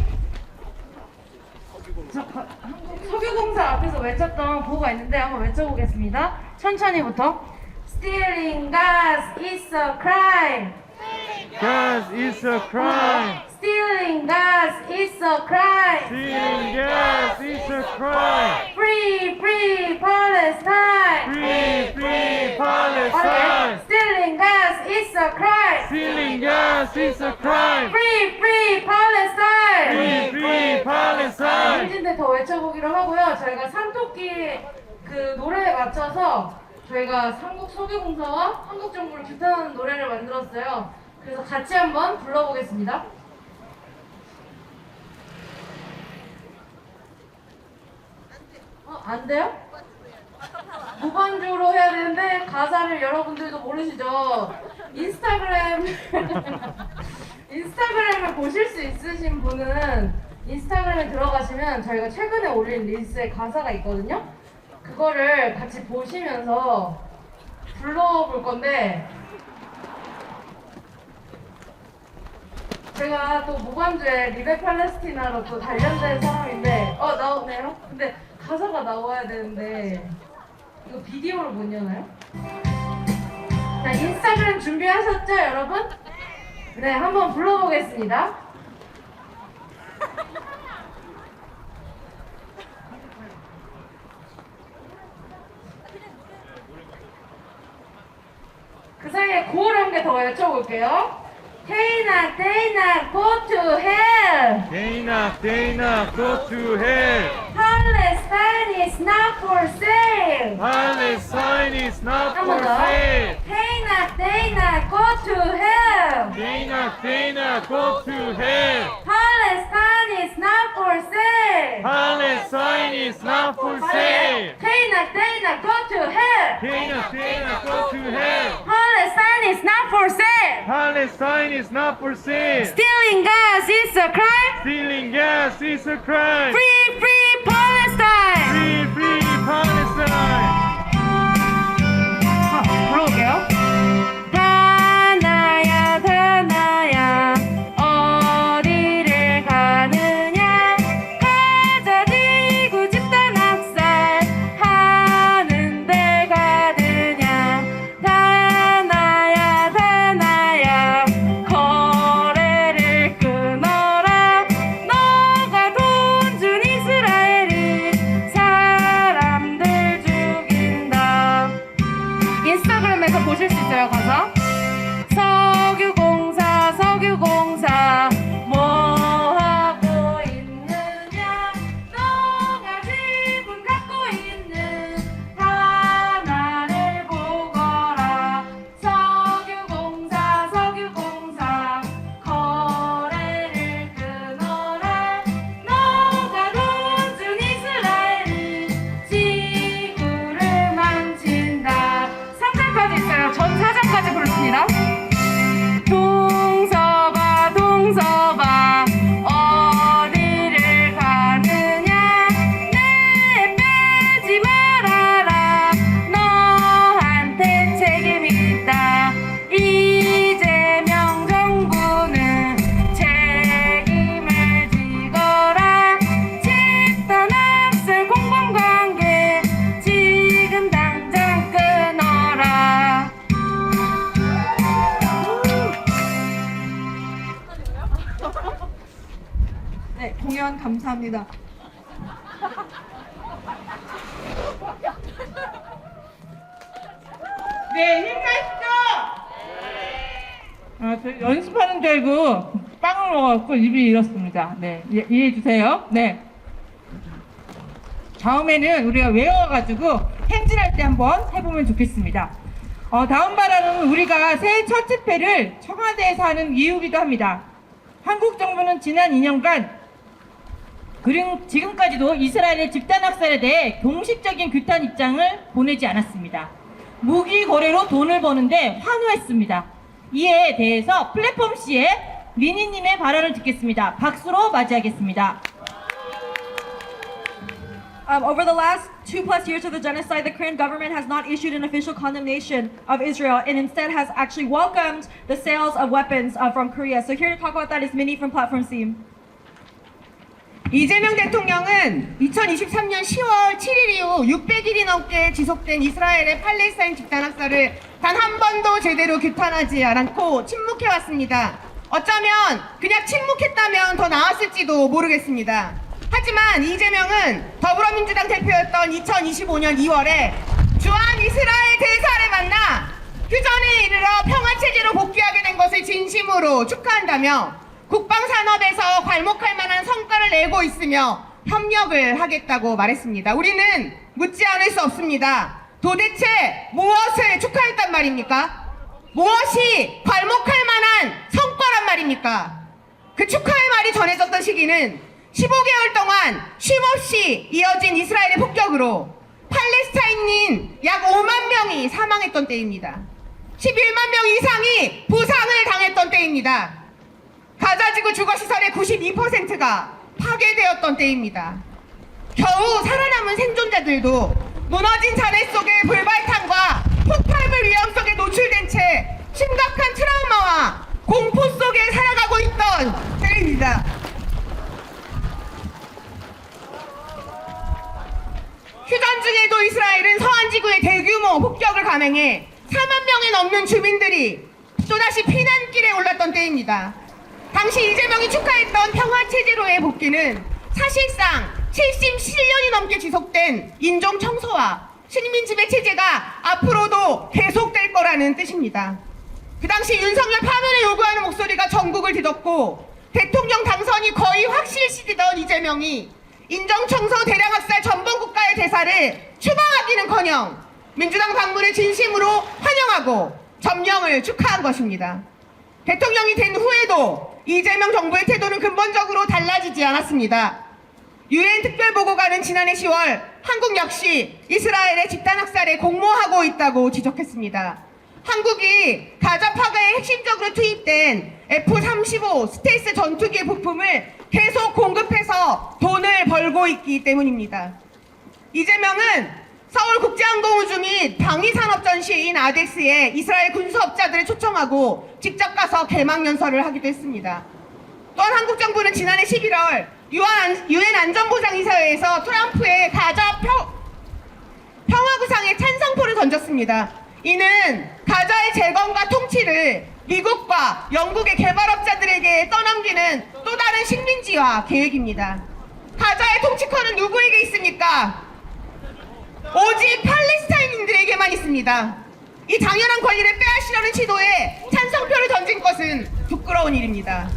석유공사 앞에서 외쳤던 구호가 있는데 한번 외쳐보겠습니다. 천천히부터. Stealing gas is a crime. Gas is a crime. Stealing gas is a crime. Stealing gas is a crime. Free, free Palestine. Free, free Palestine. Stealing gas is a crime. Stealing gas is a crime. Free, free Palestine. Free, free Palestine. 현진대 더 외쳐보기로 하고요. 저희가 삼토끼 그 노래에 맞춰서 저희가 한국 석유공사와 한국 정부를 규탄하는 노래를 만들었어요. 그래서 같이 한번 불러보겠습니다. 안 돼요? 무반주로 해야 되는데 가사를 여러분들도 모르시죠? 인스타그램을 보실 수 있으신 분은 인스타그램에 들어가시면 저희가 최근에 올린 릴스에 가사가 있거든요? 그거를 같이 보시면서 불러볼 건데 제가 또 무반주에 리베 팔레스티나로 또 단련된 사람인데 나오네요? 근데 가사가 나와야 되는데 이거 비디오로 못 여나요? 자, 인스타그램 준비하셨죠 여러분? 네, 한번 불러보겠습니다. 그 사이에 구호를 한 개 더 외쳐볼게요. Dana, Dana, go to hell. Dana, Dana, go to hell. Palestine is not for sale. Palestine is not 한 for 번 더. sale. Dana, go to hell. Dana, go to hell. Palestine is not for sale. Palestine is not for sale. Dana, go to hell. Dana, go to hell. Palestine is not for sale. Palestine is not for sale. Stealing gas is a crime. Stealing gas is a crime. Free Palestine. Free Palestine. 불러볼게요. 다나야 어디를 가느냐 가자 지구 집단 학살 하는 데 가느냐 다나야 거래를 끊어라 너가 돈 준 이스라엘이 사람들 죽인다. 인스타그램에서 보실 수 있어요. 가서 석유공사 뭐 하고 있느냐 너가 지분 갖고 있는 하나를 보거라. 석유공사 거래를 끊어라 너가 돈 준 이스라엘이 지구를 망친다. 3장까지 있어요. 전 4장까지 부릅니다. 동서봐 어디를 가느냐 내 빼지 말아라 너한테 책임이 있다. 이재명 정부는 책임을 지거라. 집단 학살 공범관계 지금 당장 끊어라. 네, 공연 감사합니다. 네, 힘내시죠! 연습하는 줄 알고 빵을 먹어갖고 입이 잃었습니다. 네, 이해해주세요. 네. 다음에는 우리가 외워가지고 행진할 때 한번 해보면 좋겠습니다. 다음 발언은 우리가 새해 첫 집회를 청와대에서 하는 이유기도 합니다. 한국 정부는 지난 2년간 그리고 지금까지도 이스라엘의 집단 학살에 대해 공식적인 규탄 입장을 보내지 않았습니다. 무기 거래로 돈을 버는데 환호했습니다. 이에 대해서 플랫폼 C의 미니님의 발언을 듣겠습니다. 박수로 맞이하겠습니다. Over the last 2+ years of the genocide, the Korean government has not issued an official condemnation of Israel and instead has actually welcomed the sales of weapons from Korea. So here to talk about that is Minnie from Platform C. 이재명 대통령은 2023년 10월 7일 이후 600일이 넘게 지속된 이스라엘의 팔레스타인 집단 학살을 단 한 번도 제대로 규탄하지 않고 침묵해왔습니다. 어쩌면 그냥 침묵했다면 더 나았을지도 모르겠습니다. 하지만 이재명은 더불어민주당 대표였던 2025년 2월에 주한 이스라엘 대사를 만나 휴전에 이르러 평화체제로 복귀하게 된 것을 진심으로 축하한다며 국방산업에서 괄목할 만한 성과를 내고 있으며 협력을 하겠다고 말했습니다. 우리는 묻지 않을 수 없습니다. 도대체 무엇을 축하했단 말입니까? 무엇이 괄목할 만한 성과란 말입니까? 그 축하의 말이 전해졌던 시기는 15개월 동안 쉼없이 이어진 이스라엘의 폭격으로 팔레스타인인 약 5만 명이 사망했던 때입니다. 11만 명 이상이 부상을 당했던 때입니다. 가자지구 주거시설의 92%가 파괴되었던 때입니다. 겨우 살아남은 생존자들도 무너진 잔해 속의 불발탄과 폭발물 위험 속에 노출된 채 심각한 트라우마와 공포 속에 살아가고 있던 때입니다. 휴전 중에도 이스라엘은 서한지구에 대규모 폭격을 감행해 4만 명이 넘는 주민들이 또다시 피난길에 올랐던 때입니다. 당시 이재명이 축하했던 평화체제로의 복귀는 사실상 77년이 넘게 지속된 인종청소와 식민지배 체제가 앞으로도 계속될 거라는 뜻입니다. 그 당시 윤석열 파면을 요구하는 목소리가 전국을 뒤덮고 대통령 당선이 거의 확실시되던 이재명이 인정청소 대량학살 전범국가의 대사를 추방하기는커녕 민주당 방문을 진심으로 환영하고 점령을 축하한 것입니다. 대통령이 된 후에도 이재명 정부의 태도는 근본적으로 달라지지 않았습니다. 유엔 특별보고관은 지난해 10월 한국 역시 이스라엘의 집단학살에 공모하고 있다고 지적했습니다. 한국이 가자 파가에 핵심적으로 투입된 F-35 스텔스 전투기의 부품을 계속 공급해서 돈을 벌고 있기 때문입니다. 이재명은 서울국제항공우주 및 방위산업전시인 아덱스에 이스라엘 군수업자들을 초청하고 직접 가서 개망연설을 하기도 했습니다. 또한 한국 정부는 지난해 11월 유엔 안전보장이사회에서 트럼프의 가자 평화구상에 찬성표를 던졌습니다. 이는 가자의 재건과 통치를 미국과 영국의 개발업자들에게 떠넘기는 또 다른 식민지화 계획입니다. 가자의 통치권은 누구에게 있습니까? 오직 팔레스타인인들에게만 있습니다. 이 당연한 권리를 빼앗으려는 시도에 찬성표를 던진 것은 부끄러운 일입니다.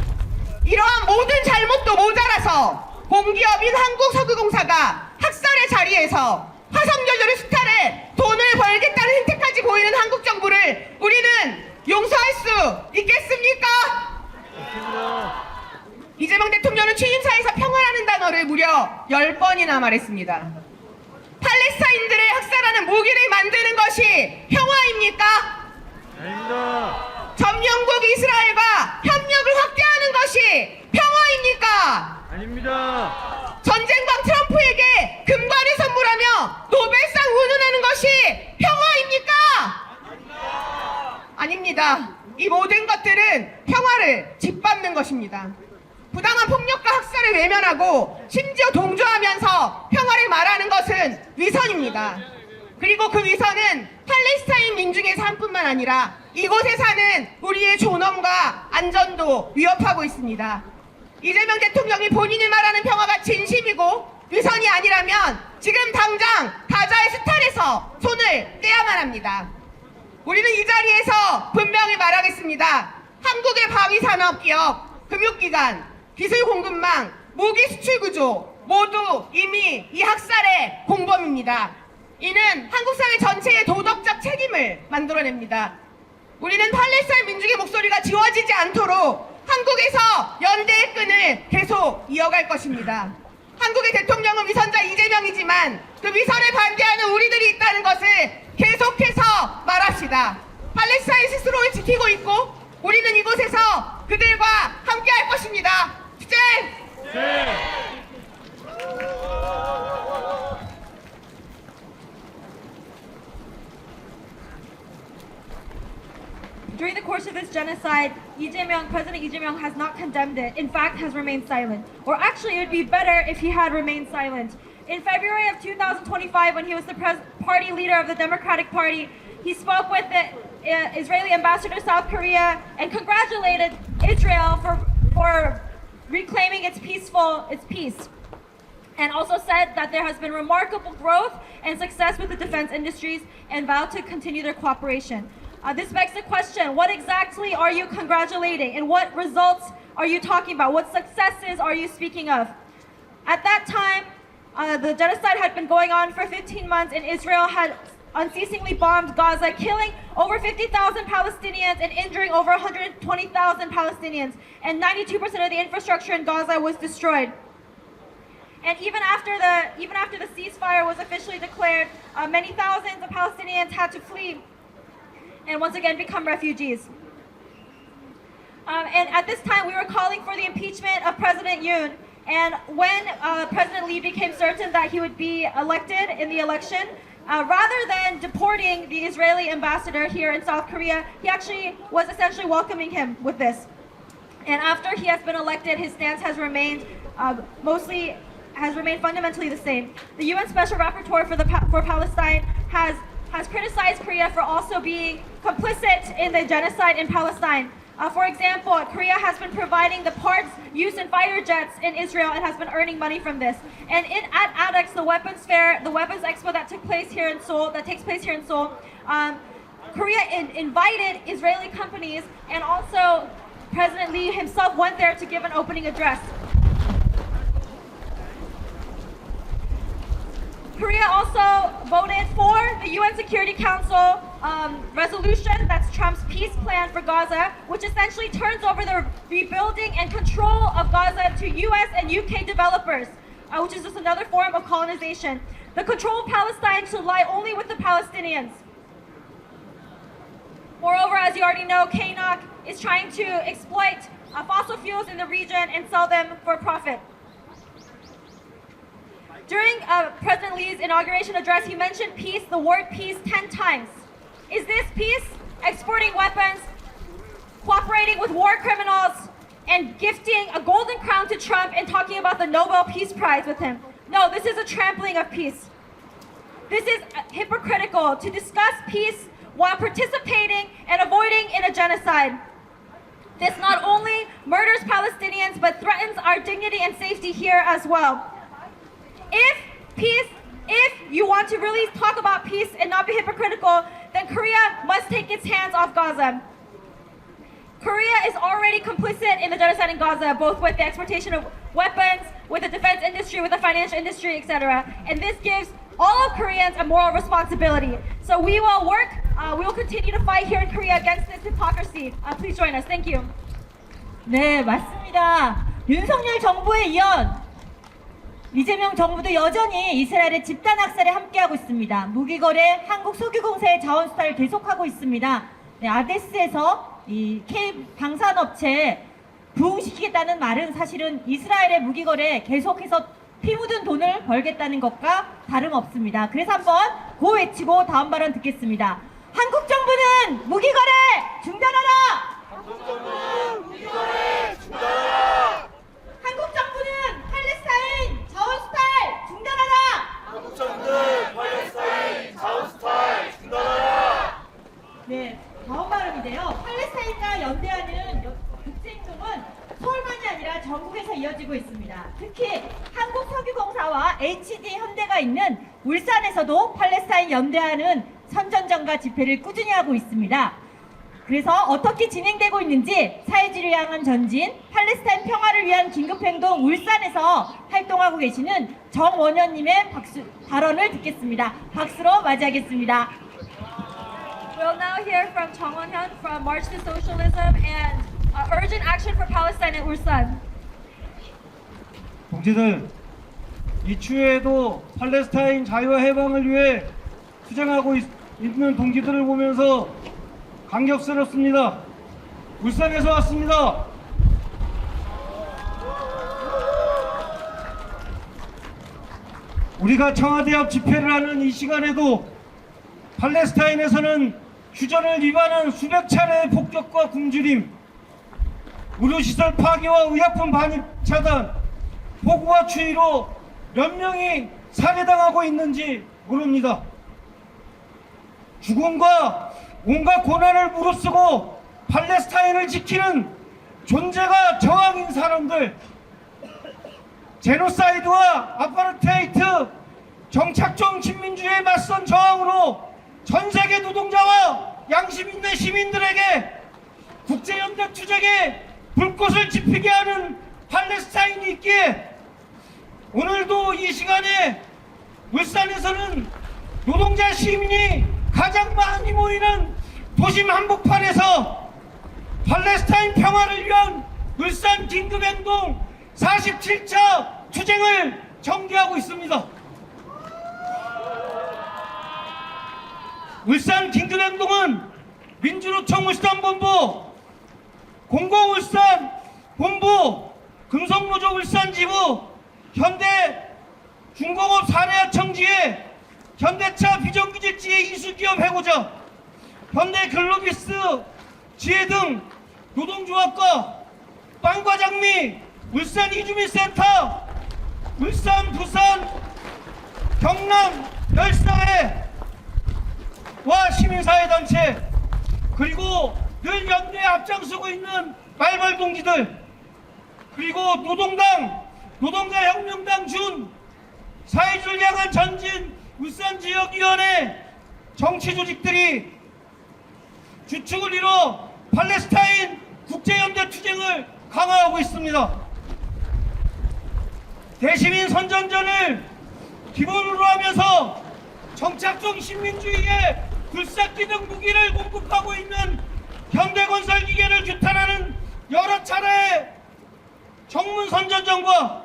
이러한 모든 잘못도 모자라서 공기업인 한국석유공사가 학살의 자리에서 화석연료를 수탈해 돈을 벌겠다는 행태까지 보이는 한국 정부를 우리는 용서할 수 있겠습니까? 이재명 대통령은 취임사에서 평화라는 단어를 무려 10번이나 말했습니다. 팔레스타인들을 학살하는 무기를 만드는 것이 평화입니까? 아닙니다. 점령국 이스라엘과 협력을 확대하는 것이 평화입니까? 아닙니다. 전쟁광 트럼프에게 금관을 선물하며 노벨상 운운하는 것이 평화입니까? 아닙니다. 이 모든 것들은 평화를 짓밟는 것입니다. 부당한 폭력과 학살을 외면하고 심지어 동조하면서 평화를 말하는 것은 위선입니다. 그리고 그 위선은 팔레스타인 민중의 삶뿐만 아니라 이곳에 사는 우리의 존엄과 안전도 위협하고 있습니다. 이재명 대통령이 본인이 말하는 평화가 진심이고 위선이 아니라면 지금 당장 가자의 수탈에서 손을 떼야만 합니다. 우리는 이 자리에서 분명히 말하겠습니다. 한국의 방위산업기업, 금융기관, 기술공급망, 무기 수출 구조 모두 이미 이 학살의 공범입니다. 이는 한국 사회 전체의 도덕적 책임을 만들어냅니다. 우리는 팔레스타인 민중의 목소리가 지워지지 않도록 한국에서 연대의 끈을 계속 이어갈 것입니다. 한국의 대통령은 위선자 이재명이지만 그 위선에 반대하는 우리들이 있다는 것을 계속해서 말합시다. 팔레스타인 스스로를 지키고 있고 우리는 이곳에서 그들과 함께 할 것입니다. 투쟁! During the course of this genocide, President Lee Jae-myung has not condemned it, in fact has remained silent. Or actually, it would be better if he had remained silent. In February of 2025, when he was the party leader of the Democratic Party, he spoke with the Israeli ambassador to South Korea and congratulated Israel for reclaiming its peace, and also said that there has been remarkable growth and success with the defense industries and vowed to continue their cooperation. This begs the question, what exactly are you congratulating and what results are you talking about? What successes are you speaking of? At that time, the genocide had been going on for 15 months and Israel had unceasingly bombed Gaza, killing over 50,000 Palestinians and injuring over 120,000 Palestinians. And 92% of the infrastructure in Gaza was destroyed. And even after the ceasefire was officially declared, many thousands of Palestinians had to flee and once again become refugees. And at this time, we were calling for the impeachment of President Yoon. And when President Lee became certain that he would be elected in the election, rather than deporting the Israeli ambassador here in South Korea, he actually was essentially welcoming him with this. And after he has been elected, his stance has remained fundamentally the same. The UN Special Rapporteur for Palestine has criticized Korea for also being complicit in the genocide in Palestine. For example, Korea has been providing the parts used in fighter jets in Israel and has been earning money from this. And at ADEX, the weapons fair, the weapons expo that takes place here in Seoul, Korea invited Israeli companies, and also President Lee himself went there to give an opening address. Korea also voted for the UN Security Council resolution, that's Trump's peace plan for Gaza, which essentially turns over the rebuilding and control of Gaza to US and UK developers, which is just another form of colonization. The control of Palestine should lie only with the Palestinians. Moreover, as you already know, KNOC is trying to exploit fossil fuels in the region and sell them for profit. During President Lee's inauguration address, he mentioned peace, the word peace, 10 times. Is this peace? Exporting weapons, cooperating with war criminals, and gifting a golden crown to Trump and talking about the Nobel Peace Prize with him. No, this is a trampling of peace. This is hypocritical to discuss peace while participating and avoiding in a genocide. This not only murders Palestinians, but threatens our dignity and safety here as well. If you want to really talk about peace and not be hypocritical, then Korea must take its hands off Gaza. Korea is already complicit in the genocide in Gaza, both with the exportation of weapons, with the defense industry, with the financial industry, etc. And this gives all of Koreans a moral responsibility. So we will work, we will continue to fight here in Korea against this hypocrisy. Please join us. Thank you. 네, 맞습니다. 윤석열 정부에 이어 이재명 정부도 여전히 이스라엘의 집단 학살에 함께하고 있습니다. 무기거래, 한국 석유공사의 자원 수탈을 계속하고 있습니다. 네, 아데스에서 이 K 방산업체 부흥시키겠다는 말은 사실은 이스라엘의 무기거래 계속해서 피 묻은 돈을 벌겠다는 것과 다름없습니다. 그래서 한번 고 외치고 다음 발언 듣겠습니다. 한국 정부는 무기거래 중단하라! 한국 정부는 무기거래 중단하라! 한국 정부는 팔레스타인 자원 수탈 중단하라! 한국 정부는 팔레스타인 자원 수탈 중단하라! 네, 다음 발언인데요. 팔레스타인과 연대하는 국제행동은 서울만이 아니라 전국에서 이어지고 있습니다. 특히 한국석유공사와 HD 현대가 있는 울산에서도 팔레스타인 연대하는 선전전과 집회를 꾸준히 하고 있습니다. 그래서 어떻게 진행되고 있는지 사회주의를 향한 전진, 팔레스타인 평화를 위한 긴급행동 울산에서 활동하고 계시는 정원현님의 발언을 듣겠습니다. 박수로 맞이하겠습니다. We'll now hear from Chong Won-hyun from March to Socialism and Urgent Action for Palestine in Ulsan. 동지들, 이 추위에도 팔레스타인 자유와 해방을 위해 투쟁하고 있는 동지들을 보면서 감격스럽습니다. 울산에서 왔습니다. 우리가 청와대 앞 집회를 하는 이 시간에도 팔레스타인에서는 휴전을 위반한 수백 차례의 폭격과 굶주림, 의료시설 파괴와 의약품 반입 차단, 폭우와 추위로 몇 명이 살해당하고 있는지 모릅니다. 죽음과 온갖 고난을 무릅쓰고 팔레스타인을 지키는 존재가 저항인 사람들, 제노사이드와 아파르테이트 정착종 식민주의에 맞선 저항으로 전세계 노동자와 양심 있는 시민들에게 국제연대 투쟁에 불꽃을 지피게 하는 팔레스타인이 있기에 오늘도 이 시간에 울산에서는 노동자 시민이 가장 많이 모이는 도심 한복판에서 팔레스타인 평화를 위한 울산 긴급행동 47차 투쟁을 전개하고 있습니다. 울산 긴급행동은 민주노총 울산본부, 공공울산 본부, 금속노조 울산지부, 현대 중공업 사내하청지회, 현대차 비정규직지회 이수기업 해고자, 현대글로비스 지회 등 노동조합과 빵과장미, 울산 이주민센터, 울산, 부산, 경남 열사회와 시민사회단체, 그리고 늘 연대에 앞장서고 있는 말벌동지들, 그리고 노동자혁명당 준, 사회주의를 향한 전진 울산지역위원회 정치조직들이 주축을 이뤄 팔레스타인 국제연대 투쟁을 강화하고 있습니다. 대시민 선전전을 기본으로 하면서 정착적 신민주의에 불사기능 무기를 공급하고 있는 현대건설 기계를 규탄하는 여러 차례의 정문 선전전과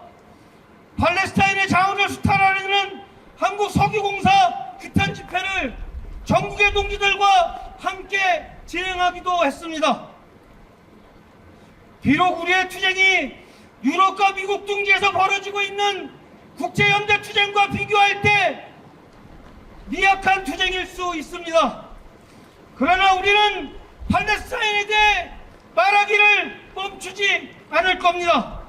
팔레스타인의 자원을 수탈하려는 한국 석유공사 규탄 집회를 전국의 동지들과 함께 진행하기도 했습니다. 비록 우리의 투쟁이 유럽과 미국 둥지에서 벌어지고 있는 국제연대 투쟁과 비교할 때 미약한 투쟁일 수 있습니다. 그러나 우리는 팔레스타인에 대해 말하기를 멈추지 않을 겁니다.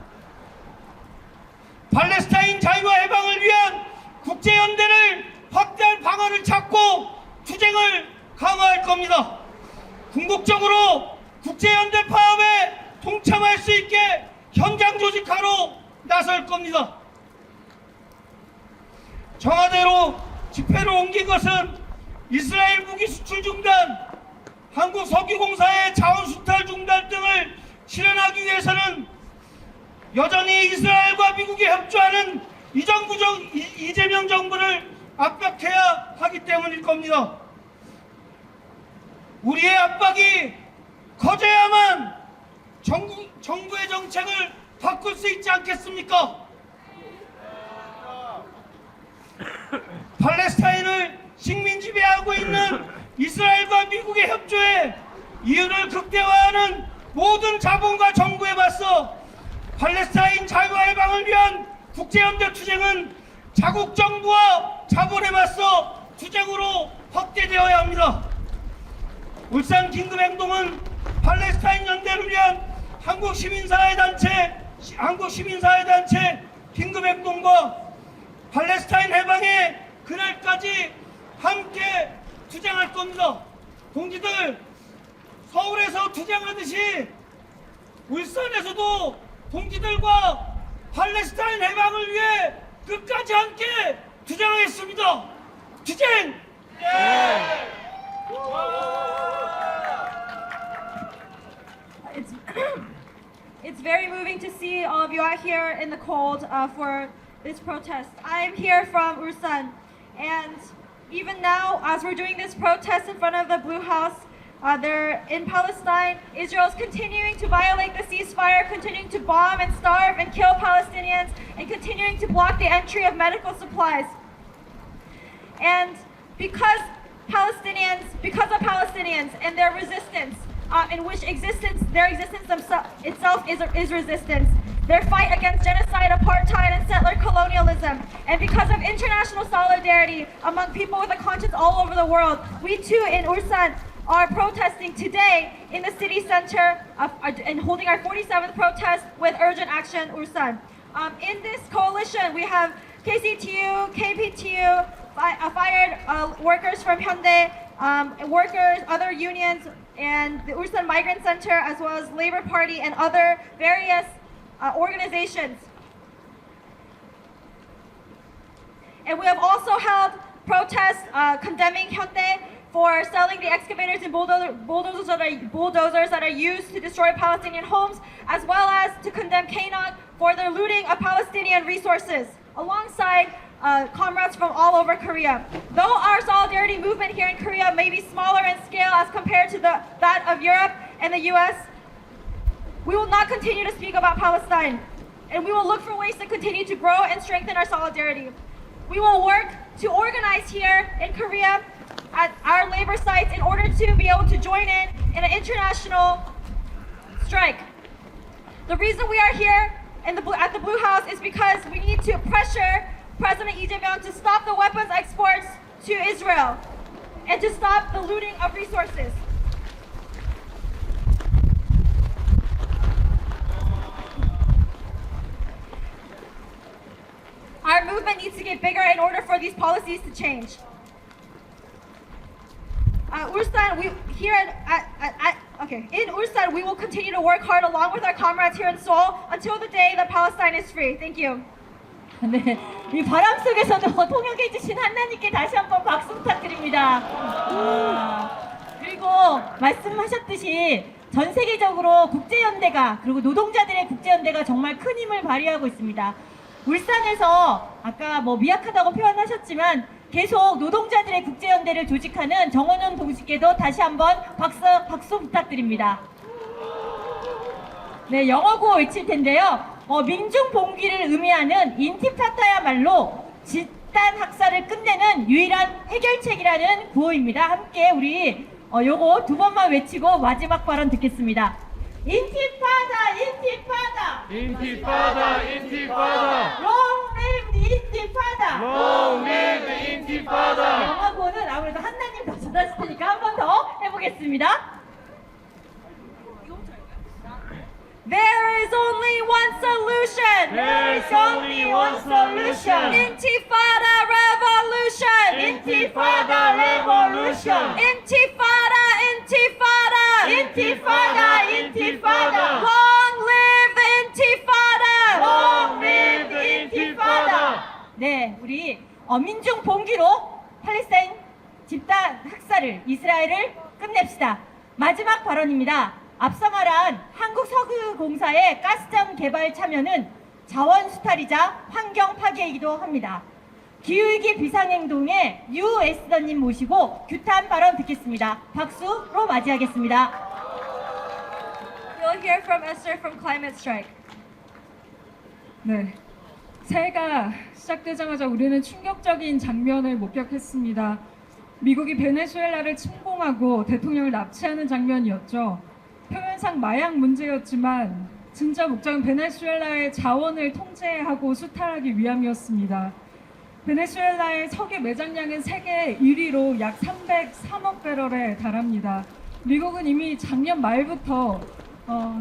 팔레스타인 자유와 해방을 위한 국제연대를 확대할 방안을 찾고 투쟁을 강화할 겁니다. 궁극적으로 국제연대 파업에 동참할 수 있게 현장 조직하러 나설 겁니다. 청와대로 집회를 옮긴 것은 이스라엘 무기 수출 중단, 한국 석유공사의 자원 수탈 중단 등을 실현하기 위해서는 여전히 이스라엘과 미국이 협조하는 이재명 정부를 압박해야 하기 때문일 겁니다. 우리의 압박이 커져야만 정부의 정책을 바꿀 수 있지 않겠습니까? 팔레스타인을 식민 지배하고 있는 이스라엘과 미국의 협조에 이윤을 극대화하는 모든 자본과 정부에 맞서 팔레스타인 자유와 해방을 위한 국제연대 투쟁은 자국 정부와 자본에 맞서 투쟁으로 확대되어야 합니다. 울산 긴급행동은 팔레스타인 연대를 위한 한국 시민사회단체 긴급행동과 팔레스타인 해방의 그날까지 함께 투쟁할 겁니다. 동지들, 서울에서 투쟁하듯이 울산에서도 동지들과 팔레스타인 해방을 위해 끝까지 함께 투쟁하겠습니다. 투쟁! It's very moving to see all of you out here in the cold for this protest. I'm here from Ulsan, and even now, as we're doing this protest in front of the Blue House, they're in Palestine. Israel's continuing to violate the ceasefire, continuing to bomb and starve and kill Palestinians, and continuing to block the entry of medical supplies. And because of Palestinians and their resistance, in which their existence itself is resistance, their fight against genocide, apartheid, and settler colonialism, and because of international solidarity among people with a conscience all over the world, we too in Ulsan are protesting today in the city center and holding our 47th protest with Urgent Action Ulsan. In this coalition, we have KCTU, KPTU, fired workers from Hyundai, workers, other unions, and the Ulsan Migrant Center, as well as Labor Party and other various organizations. And we have also held protests condemning Hyundai for selling the excavators and bulldozers that are used to destroy Palestinian homes, as well as to condemn KNOC for their looting of Palestinian resources, alongside comrades from all over Korea. Though our solidarity movement here in Korea may be smaller in scale as compared to that of Europe and the US, we will not continue to speak about Palestine, and we will look for ways to continue to grow and strengthen our solidarity. We will work to organize here in Korea at our labor sites in order to be able to join in an international strike. The reason we are here at the Blue House is because we need to pressure President Lee Jae-myung to stop the weapons exports to Israel and to stop the looting of resources. Our movement needs to get bigger in order for these policies to change. In Ulsan, we will continue to work hard along with our comrades here in Seoul until the day that Palestine is free. Thank you. 네, 이 바람 속에서도 통역해 주신 한나님께 다시 한번 박수 부탁드립니다. 그리고 말씀하셨듯이 전 세계적으로 국제연대가, 그리고 노동자들의 국제연대가 정말 큰 힘을 발휘하고 있습니다. 울산에서 아까 뭐 미약하다고 표현하셨지만 계속 노동자들의 국제연대를 조직하는 정원훈 동지께도 다시 한번 박수 부탁드립니다. 네, 영어구호 외칠 텐데요. 민중 봉기를 의미하는 인티파다야말로 집단 학살을 끝내는 유일한 해결책이라는 구호입니다. 함께 우리 요거 두 번만 외치고 마지막 발언 듣겠습니다. 인티파다, 인티파다. Intifada, Intifada. Long live the 인티파다. Long live the Intifada. 영어구호는 아무래도 한나님 더 잘하실 테니까 한 번 더 해보겠습니다. There is only one solution. There is only one solution. Intifada revolution. Intifada revolution. Intifada, Intifada. 인티파다, 인티파다. Long live the Intifada. Long live the 인티파다. 네, 우리 민중 봉기로 팔레스타인 집단 학살을 이스라엘을 끝냅시다. 마지막 발언입니다. 앞서 말한 한국석유공사의 가스장 개발 참여는 자원 수탈이자 환경 파괴이기도 합니다. 기후위기 비상행동의 유 에스더님 모시고 규탄 발언 듣겠습니다. 박수로 맞이하겠습니다. You'll hear from Esther from Climate Strike. 네, 새해가 시작되자마자 우리는 충격적인 장면을 목격했습니다. 미국이 베네수엘라를 침공하고 대통령을 납치하는 장면이었죠. 표면상 마약 문제였지만 진짜 목적은 베네수엘라의 자원을 통제하고 수탈하기 위함이었습니다. 베네수엘라의 석유 매장량은 세계 1위로 약 303억 배럴에 달합니다. 미국은 이미 작년 말부터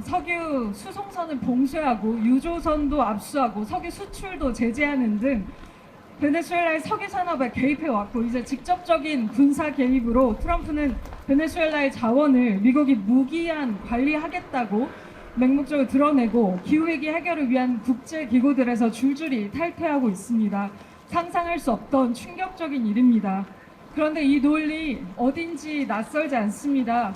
석유 수송선을 봉쇄하고 유조선도 압수하고 석유 수출도 제재하는 등 베네수엘라의 석유 산업에 개입해 왔고, 이제 직접적인 군사 개입으로 트럼프는 베네수엘라의 자원을 미국이 무기한 관리하겠다고 맹목적으로 드러내고 기후위기 해결을 위한 국제기구들에서 줄줄이 탈퇴하고 있습니다. 상상할 수 없던 충격적인 일입니다. 그런데 이 논리 어딘지 낯설지 않습니다.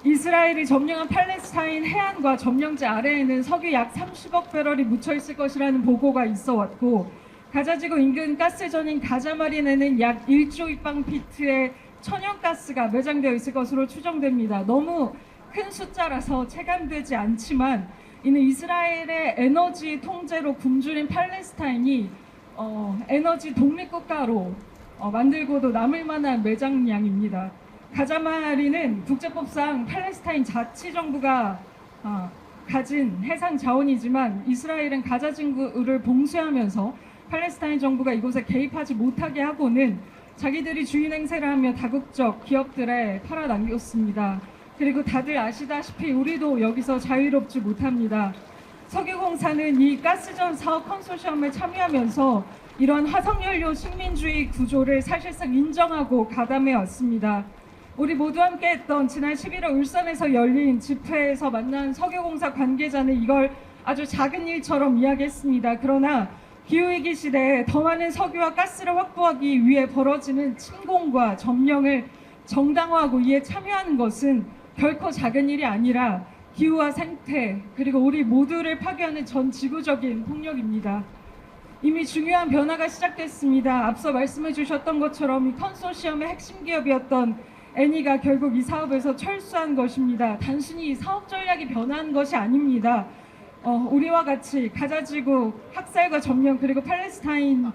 이스라엘이 점령한 팔레스타인 해안과 점령지 아래에는 석유 약 30억 배럴이 묻혀 있을 것이라는 보고가 있어 왔고, 가자지구 인근 가스전인 가자마린에는 약 1조 입방피트의 천연가스가 매장되어 있을 것으로 추정됩니다. 너무 큰 숫자라서 체감되지 않지만 이는 이스라엘의 에너지 통제로 굶주린 팔레스타인이 에너지 독립국가로 만들고도 남을 만한 매장량입니다. 가자마린은 국제법상 팔레스타인 자치정부가 가진 해상 자원이지만 이스라엘은 가자 진구를 봉쇄하면서 팔레스타인 정부가 이곳에 개입하지 못하게 하고는 자기들이 주인 행세를 하며 다국적 기업들에 팔아넘겼습니다. 그리고 다들 아시다시피 우리도 여기서 자유롭지 못합니다. 석유공사는 이 가스전 사업 컨소시엄에 참여하면서 이런 화석연료 식민주의 구조를 사실상 인정하고 가담해 왔습니다. 우리 모두 함께 했던 지난 11월 울산에서 열린 집회에서 만난 석유공사 관계자는 이걸 아주 작은 일처럼 이야기했습니다. 그러나 기후위기 시대에 더 많은 석유와 가스를 확보하기 위해 벌어지는 침공과 점령을 정당화하고 이에 참여하는 것은 결코 작은 일이 아니라 기후와 생태 그리고 우리 모두를 파괴하는 전 지구적인 폭력입니다. 이미 중요한 변화가 시작됐습니다. 앞서 말씀해 주셨던 것처럼 이 컨소시엄의 핵심 기업이었던 애니가 결국 이 사업에서 철수한 것입니다. 단순히 사업 전략이 변한 것이 아닙니다. 우리와 같이 가자지구 학살과 점령 그리고 팔레스타인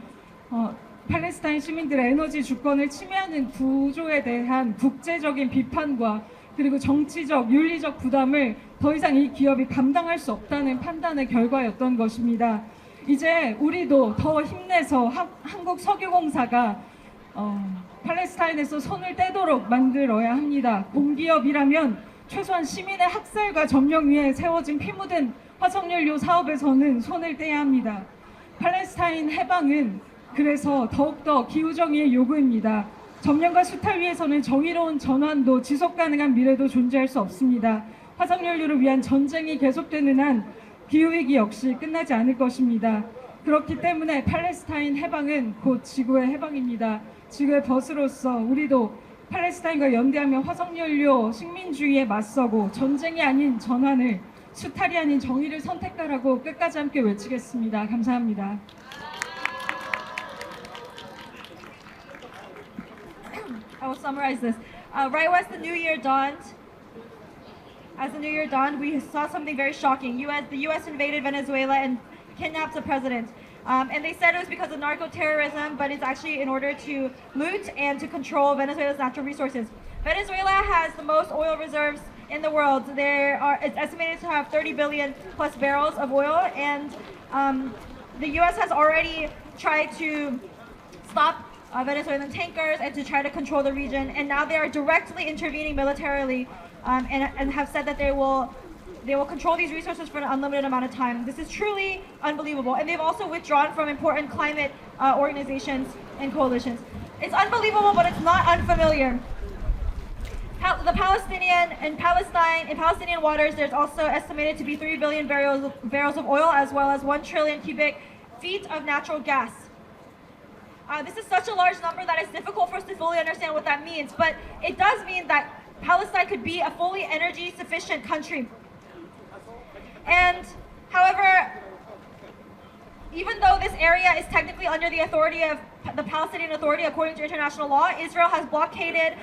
시민들의 에너지 주권을 침해하는 구조에 대한 국제적인 비판과 그리고 정치적, 윤리적 부담을 더 이상 이 기업이 감당할 수 없다는 판단의 결과였던 것입니다. 이제 우리도 더 힘내서 한국석유공사가 팔레스타인에서 손을 떼도록 만들어야 합니다. 공기업이라면 최소한 시민의 학살과 점령 위에 세워진 피 묻은 화석연료 사업에서는 손을 떼야 합니다. 팔레스타인 해방은 그래서 더욱더 기후정의의 요구입니다. 점령과 수탈 위해서는 정의로운 전환도 지속 가능한 미래도 존재할 수 없습니다. 화석연료를 위한 전쟁이 계속되는 한 기후위기 역시 끝나지 않을 것입니다. 그렇기 때문에 팔레스타인 해방은 곧 지구의 해방입니다. 지구의 벗으로서 우리도 팔레스타인과 연대하며 화석연료 식민주의에 맞서고 전쟁이 아닌 전환을, 수탈이 아닌 정의를 선택하라고 끝까지 함께 외치겠습니다. 감사합니다. I will summarize this. Right as the new year dawned, we saw something very shocking. The U.S. invaded Venezuela and kidnapped the president. And they said it was because of narco-terrorism, but it's actually in order to loot and to control Venezuela's natural resources. Venezuela has the most oil reserves in the world. It's estimated to have 30 billion plus barrels of oil, and the U.S. has already tried to stop Venezuelan tankers and to try to control the region, and now they are directly intervening militarily and have said that they will control these resources for an unlimited amount of time. This is truly unbelievable, and they've also withdrawn from important climate organizations and coalitions. It's unbelievable, but it's not unfamiliar. The in Palestinian waters, there's also estimated to be 3 billion barrels of oil, as well as 1 trillion cubic feet of natural gas. This is such a large number that it's difficult for us to fully understand what that means, but it does mean that Palestine could be a fully energy sufficient country. And however, even though this area is technically under the authority of the Palestinian Authority according to international law, Israel has blockaded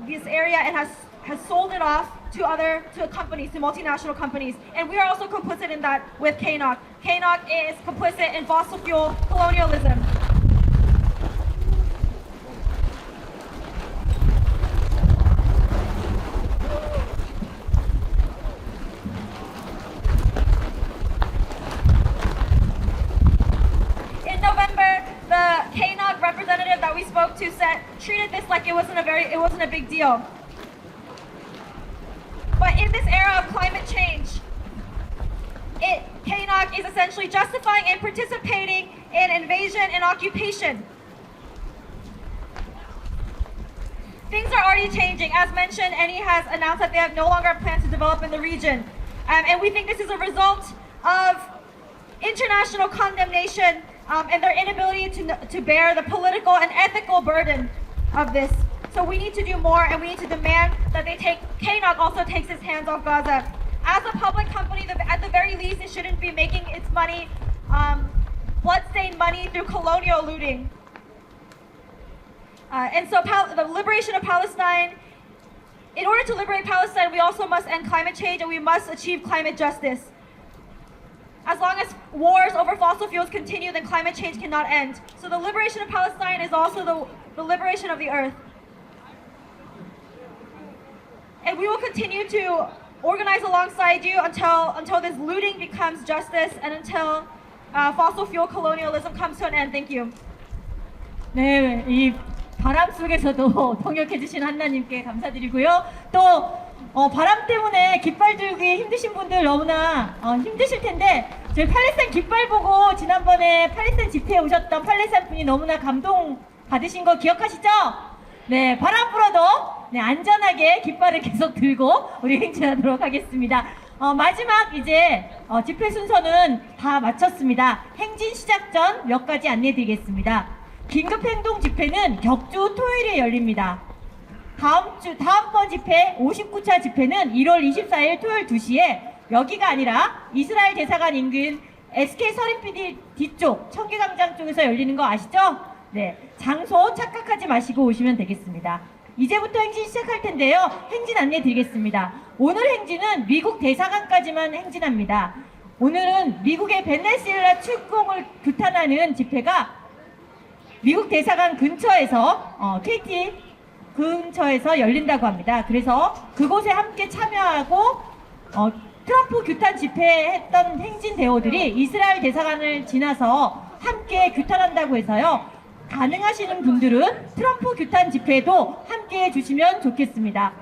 this area and has sold it off to companies, to multinational companies. And we are also complicit in that with KNOC. KNOC is complicit in fossil fuel colonialism. KNOC representative that we spoke to treated this like it wasn't a big deal. But in this era of climate change, KNOC is essentially justifying and participating in invasion and occupation. Things are already changing. As mentioned, Eni has announced that they have no longer plans to develop in the region. And we think this is a result of international condemnation and their inability to bear the political and ethical burden of this. So we need to do more, and we need to demand that KNOC also takes its hands off Gaza. As a public company, at the very least, it shouldn't be making its money, blood-stained money through colonial looting. And so the liberation of Palestine, in order to liberate Palestine, we also must end climate change, and we must achieve climate justice. As long as wars over fossil fuels continue, then climate change cannot end. So the liberation of Palestine is also the liberation of the earth. And we will continue to organize alongside you until this looting becomes justice and until fossil fuel colonialism comes to an end. Thank you. 네, 이 바람 속에서도 통역해주신 한나님께 감사드리고요. 또 바람 때문에 깃발 들기 힘드신 분들 너무나 힘드실 텐데 저희 팔레스타인 깃발 보고 지난번에 팔레스타인 집회에 오셨던 팔레스타인 분이 너무나 감동 받으신 거 기억하시죠? 네, 바람 불어도 안전하게 깃발을 계속 들고 우리 행진하도록 하겠습니다. 마지막 이제 집회 순서는 다 마쳤습니다. 행진 시작 전 몇 가지 안내 드리겠습니다. 긴급행동 집회는 격주 토요일에 열립니다. 다음번 집회 59차 집회는 1월 24일 토요일 2시에 여기가 아니라 이스라엘 대사관 인근 SK 서린PD 뒤쪽 청계광장 쪽에서 열리는 거 아시죠? 네, 장소 착각하지 마시고 오시면 되겠습니다. 이제부터 행진 시작할 텐데요. 행진 안내 드리겠습니다. 오늘 행진은 미국 대사관까지만 행진합니다. 오늘은 미국의 베네수엘라 축공을 규탄하는 집회가 미국 대사관 근처에서 KT 근처에서 열린다고 합니다. 그래서 그곳에 함께 참여하고 트럼프 규탄 집회했던 행진 대오들이 이스라엘 대사관을 지나서 함께 규탄한다고 해서요. 가능하시는 분들은 트럼프 규탄 집회에도 함께 해주시면 좋겠습니다.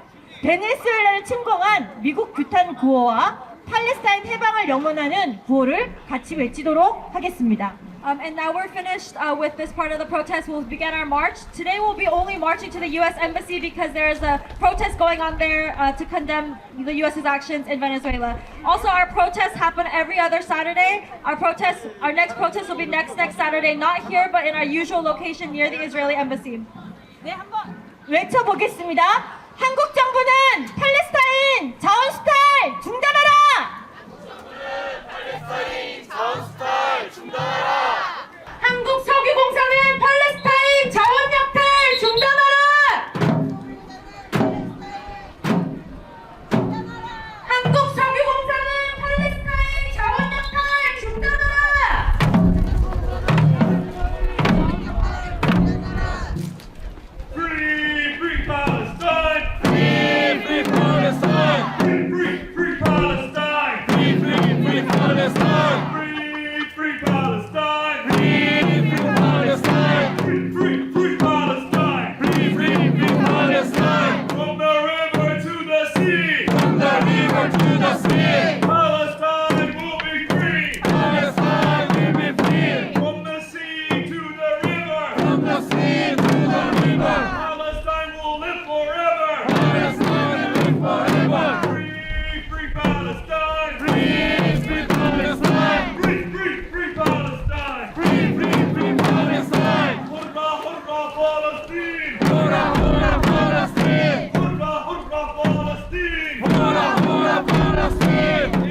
베네수엘라를 침공한 미국 규탄 구호와 팔레스타인 해방을 영원하는 구호를 같이 외치도록 하겠습니다. And now we're finished with this part of the protest. We'll begin our march. Today we'll be only marching to the U.S. Embassy because there is a protest going on there to condemn the U.S.'s actions in Venezuela. Also, our protests happen every other Saturday. Our next protest will be next Saturday, not here, but in our usual location near the Israeli Embassy. 네, 한번 외쳐보겠습니다. 한국 정부는 팔레스타인 자원 수탈 중단하라! 한국 석유공사는 팔레스타인 자원 약탈 중단하라! to the sea. Palestine will be free. Palestine will be free. From the sea to the river. From the sea to the river. Palestine will live forever. Palestine will live forever. Free, free Palestine. Free Palestine. Free Palestine. Free Palestine. Hurrah, hurrah, Palestine. Hurrah, hurrah, Palestine. Hurrah, hurrah, Palestine. Hurrah, hurrah, Palestine.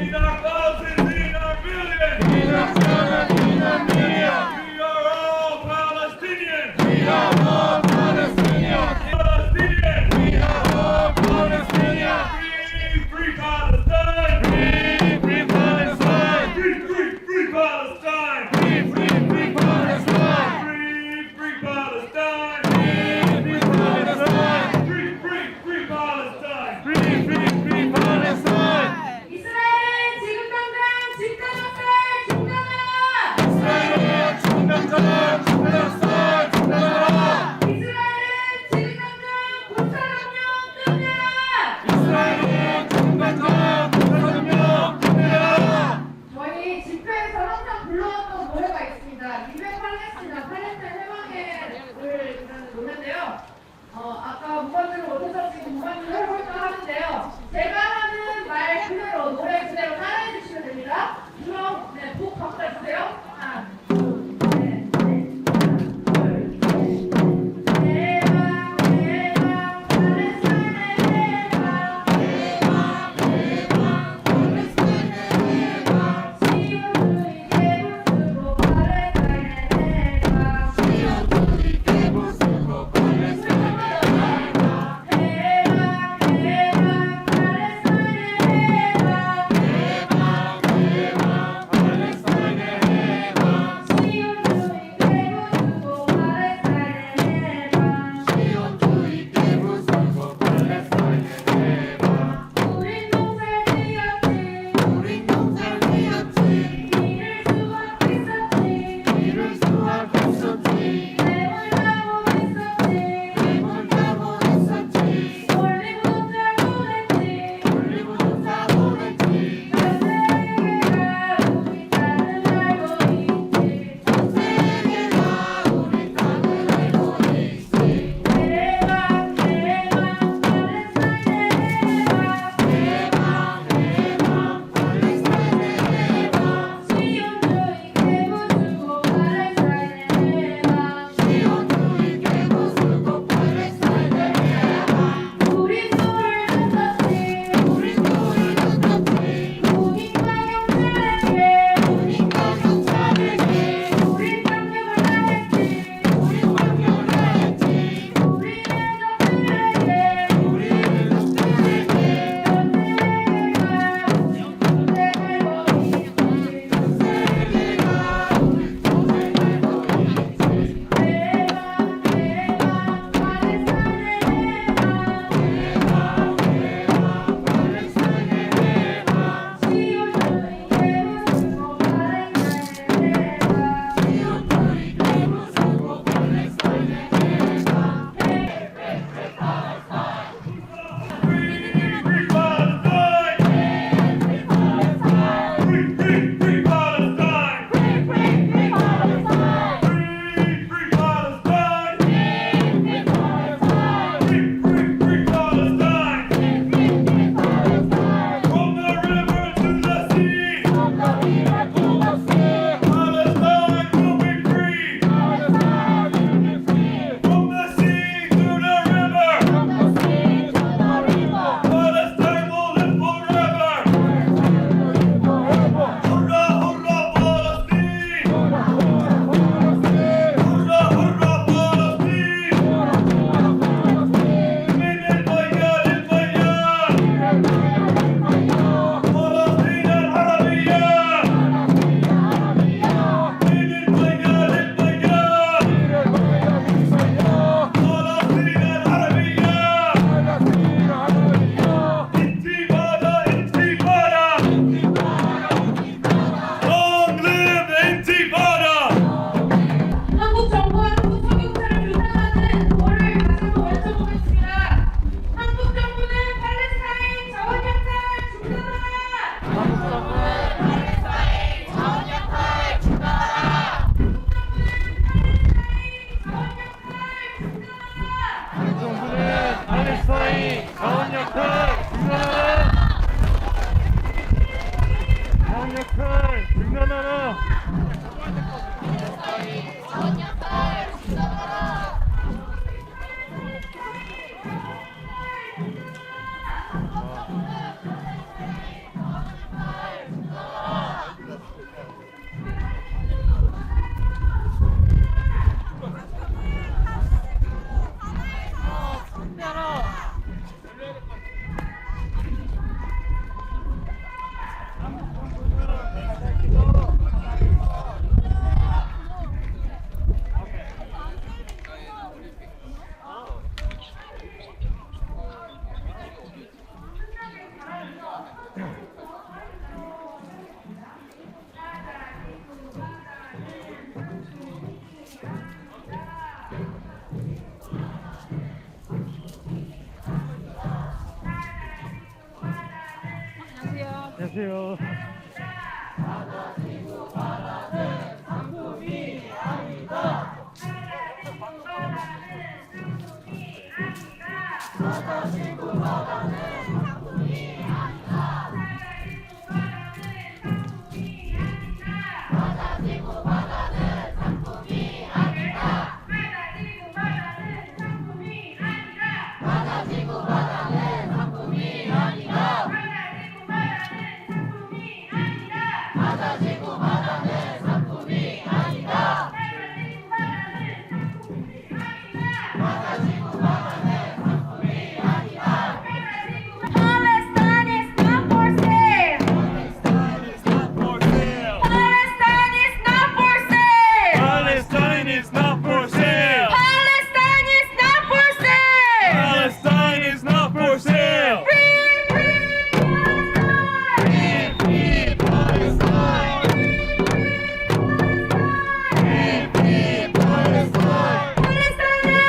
안녕하세요. Palestine is not for sale. Palestine is not for sale. Palestine is not for sale. Palestine is not for sale. Palestine is not for sale. Free, free Palestine. Free Palestine. Free Palestine. Palestine.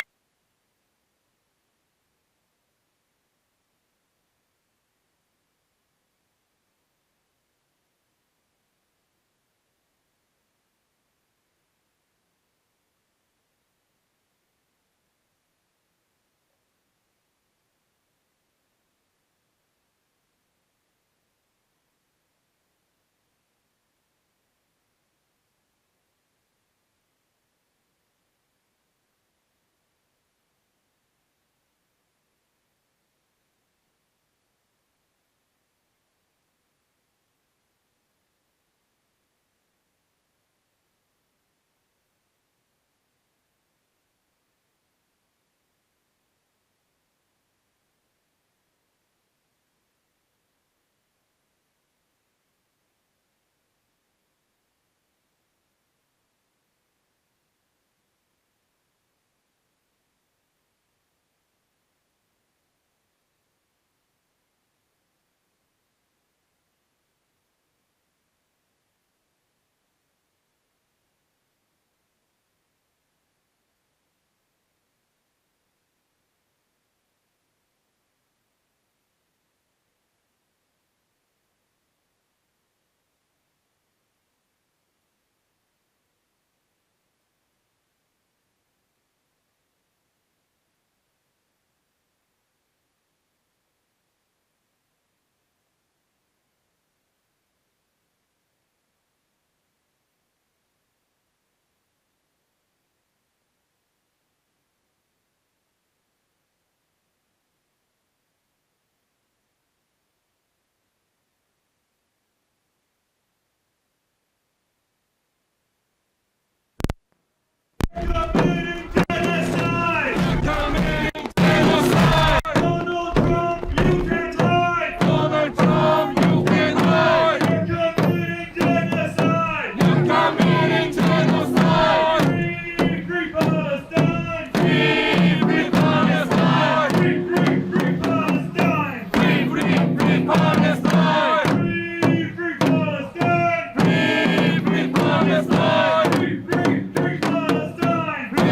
Palestine!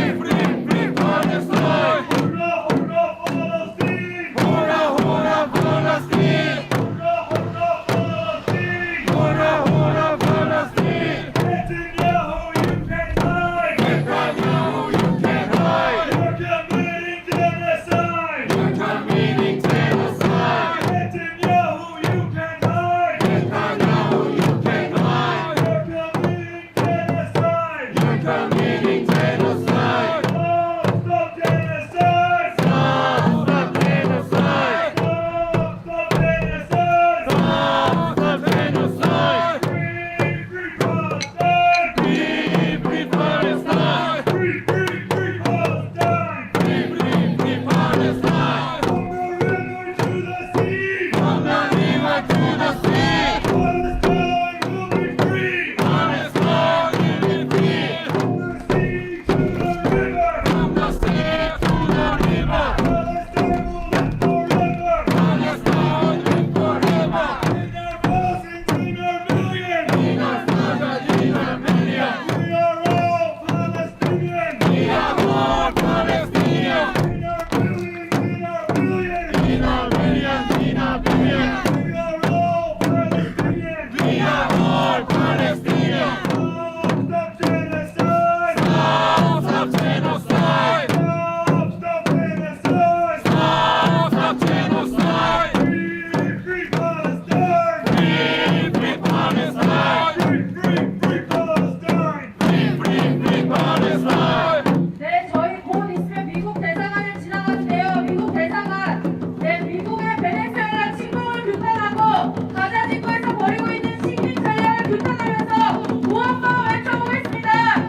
가자 지구에서 벌이고 있는 식민 전략을 규탄하면서 구원법 외쳐보겠습니다.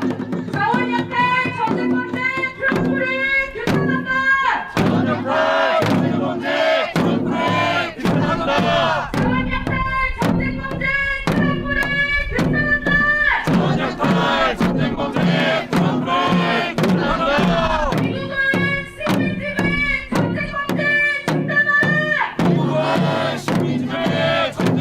자원약탈, 전쟁범죄, 트럼프를 규탄한다. 자원약탈, 전쟁범죄, 트럼프를 규탄한다. 자원약탈, 전쟁범죄, 트럼프를 규탄한다. 자원약탈, 전쟁범죄, 트럼프를 규탄한다. 미국은 식민지배 전쟁범죄 중단하라. 미국은 식민지배 전쟁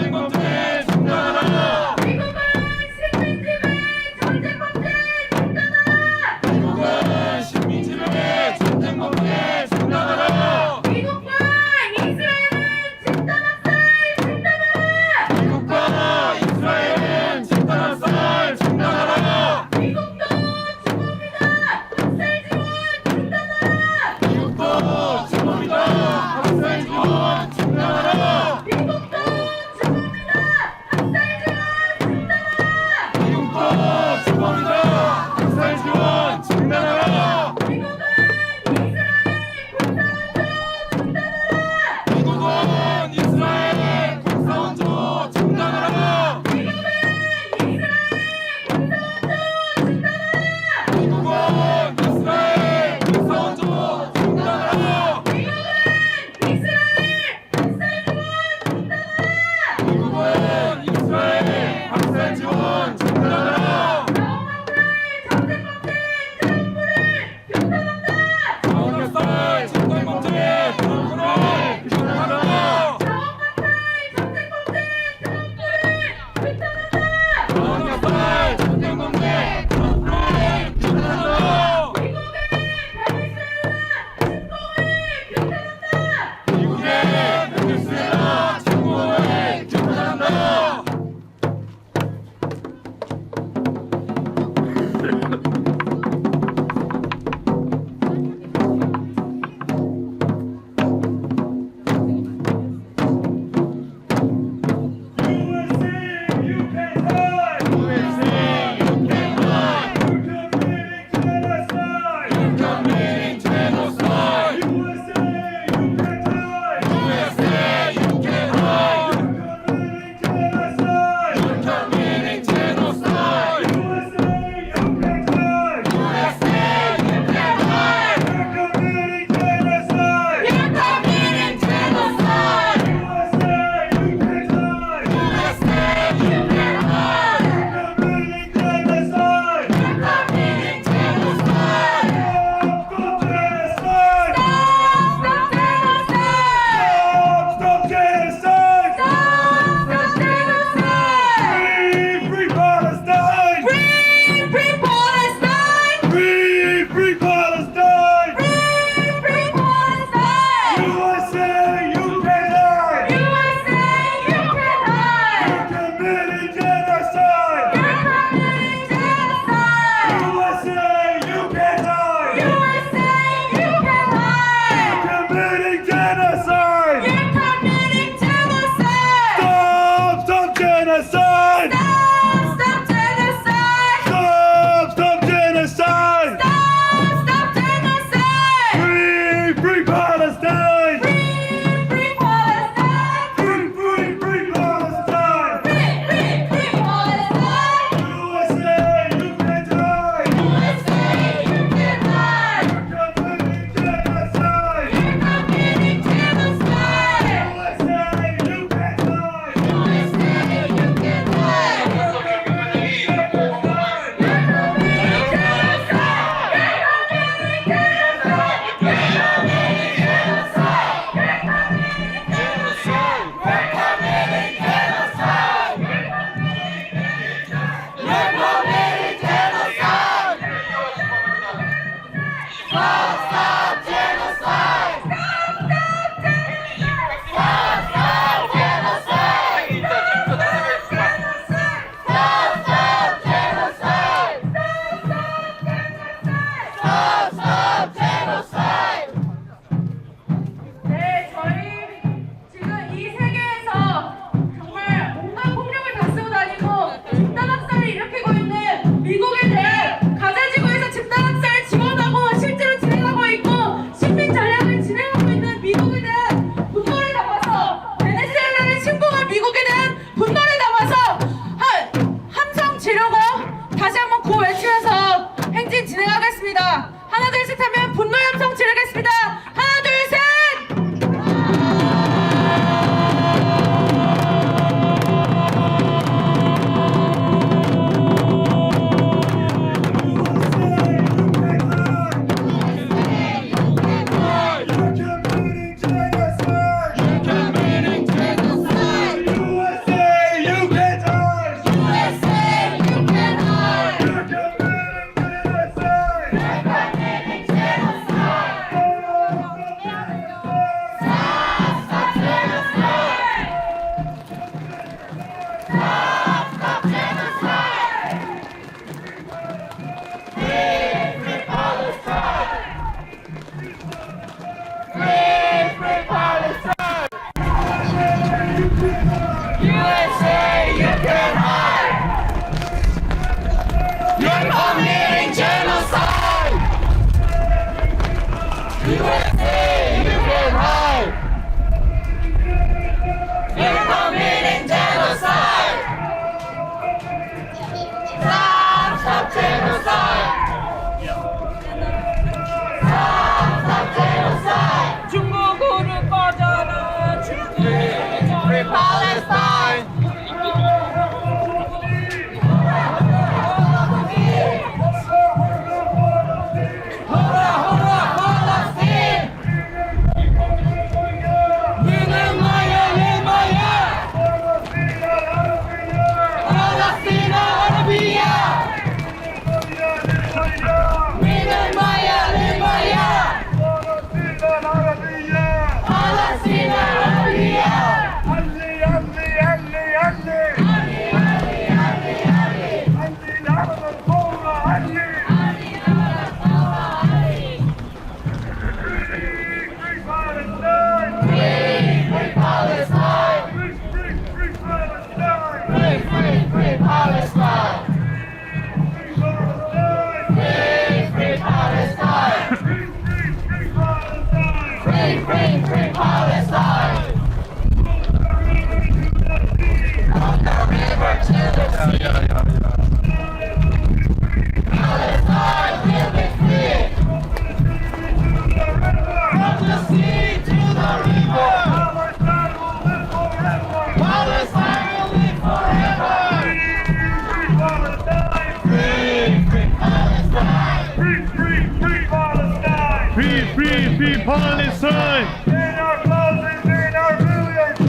Free Palestine! In our closing, in our millions!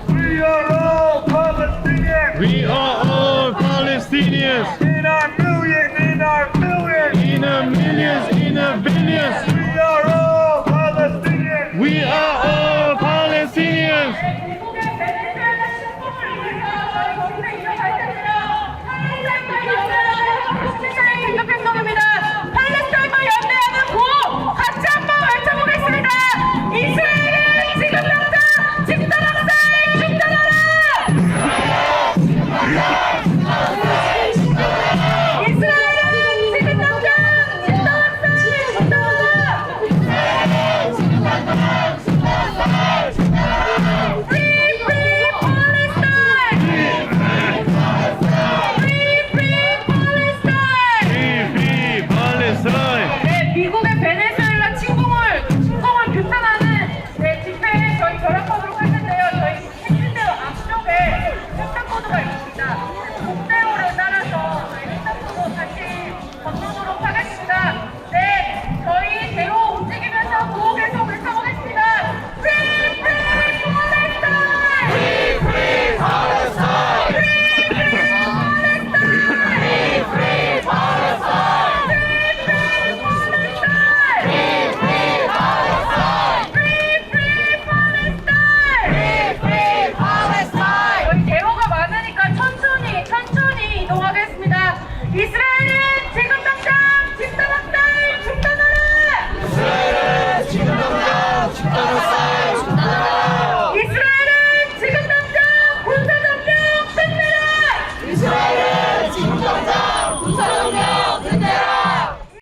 We are all Palestinians! We are all Palestinians! In our millions, in our billions! In our millions, in our billions! We are all Palestinians! We are all Palestinians!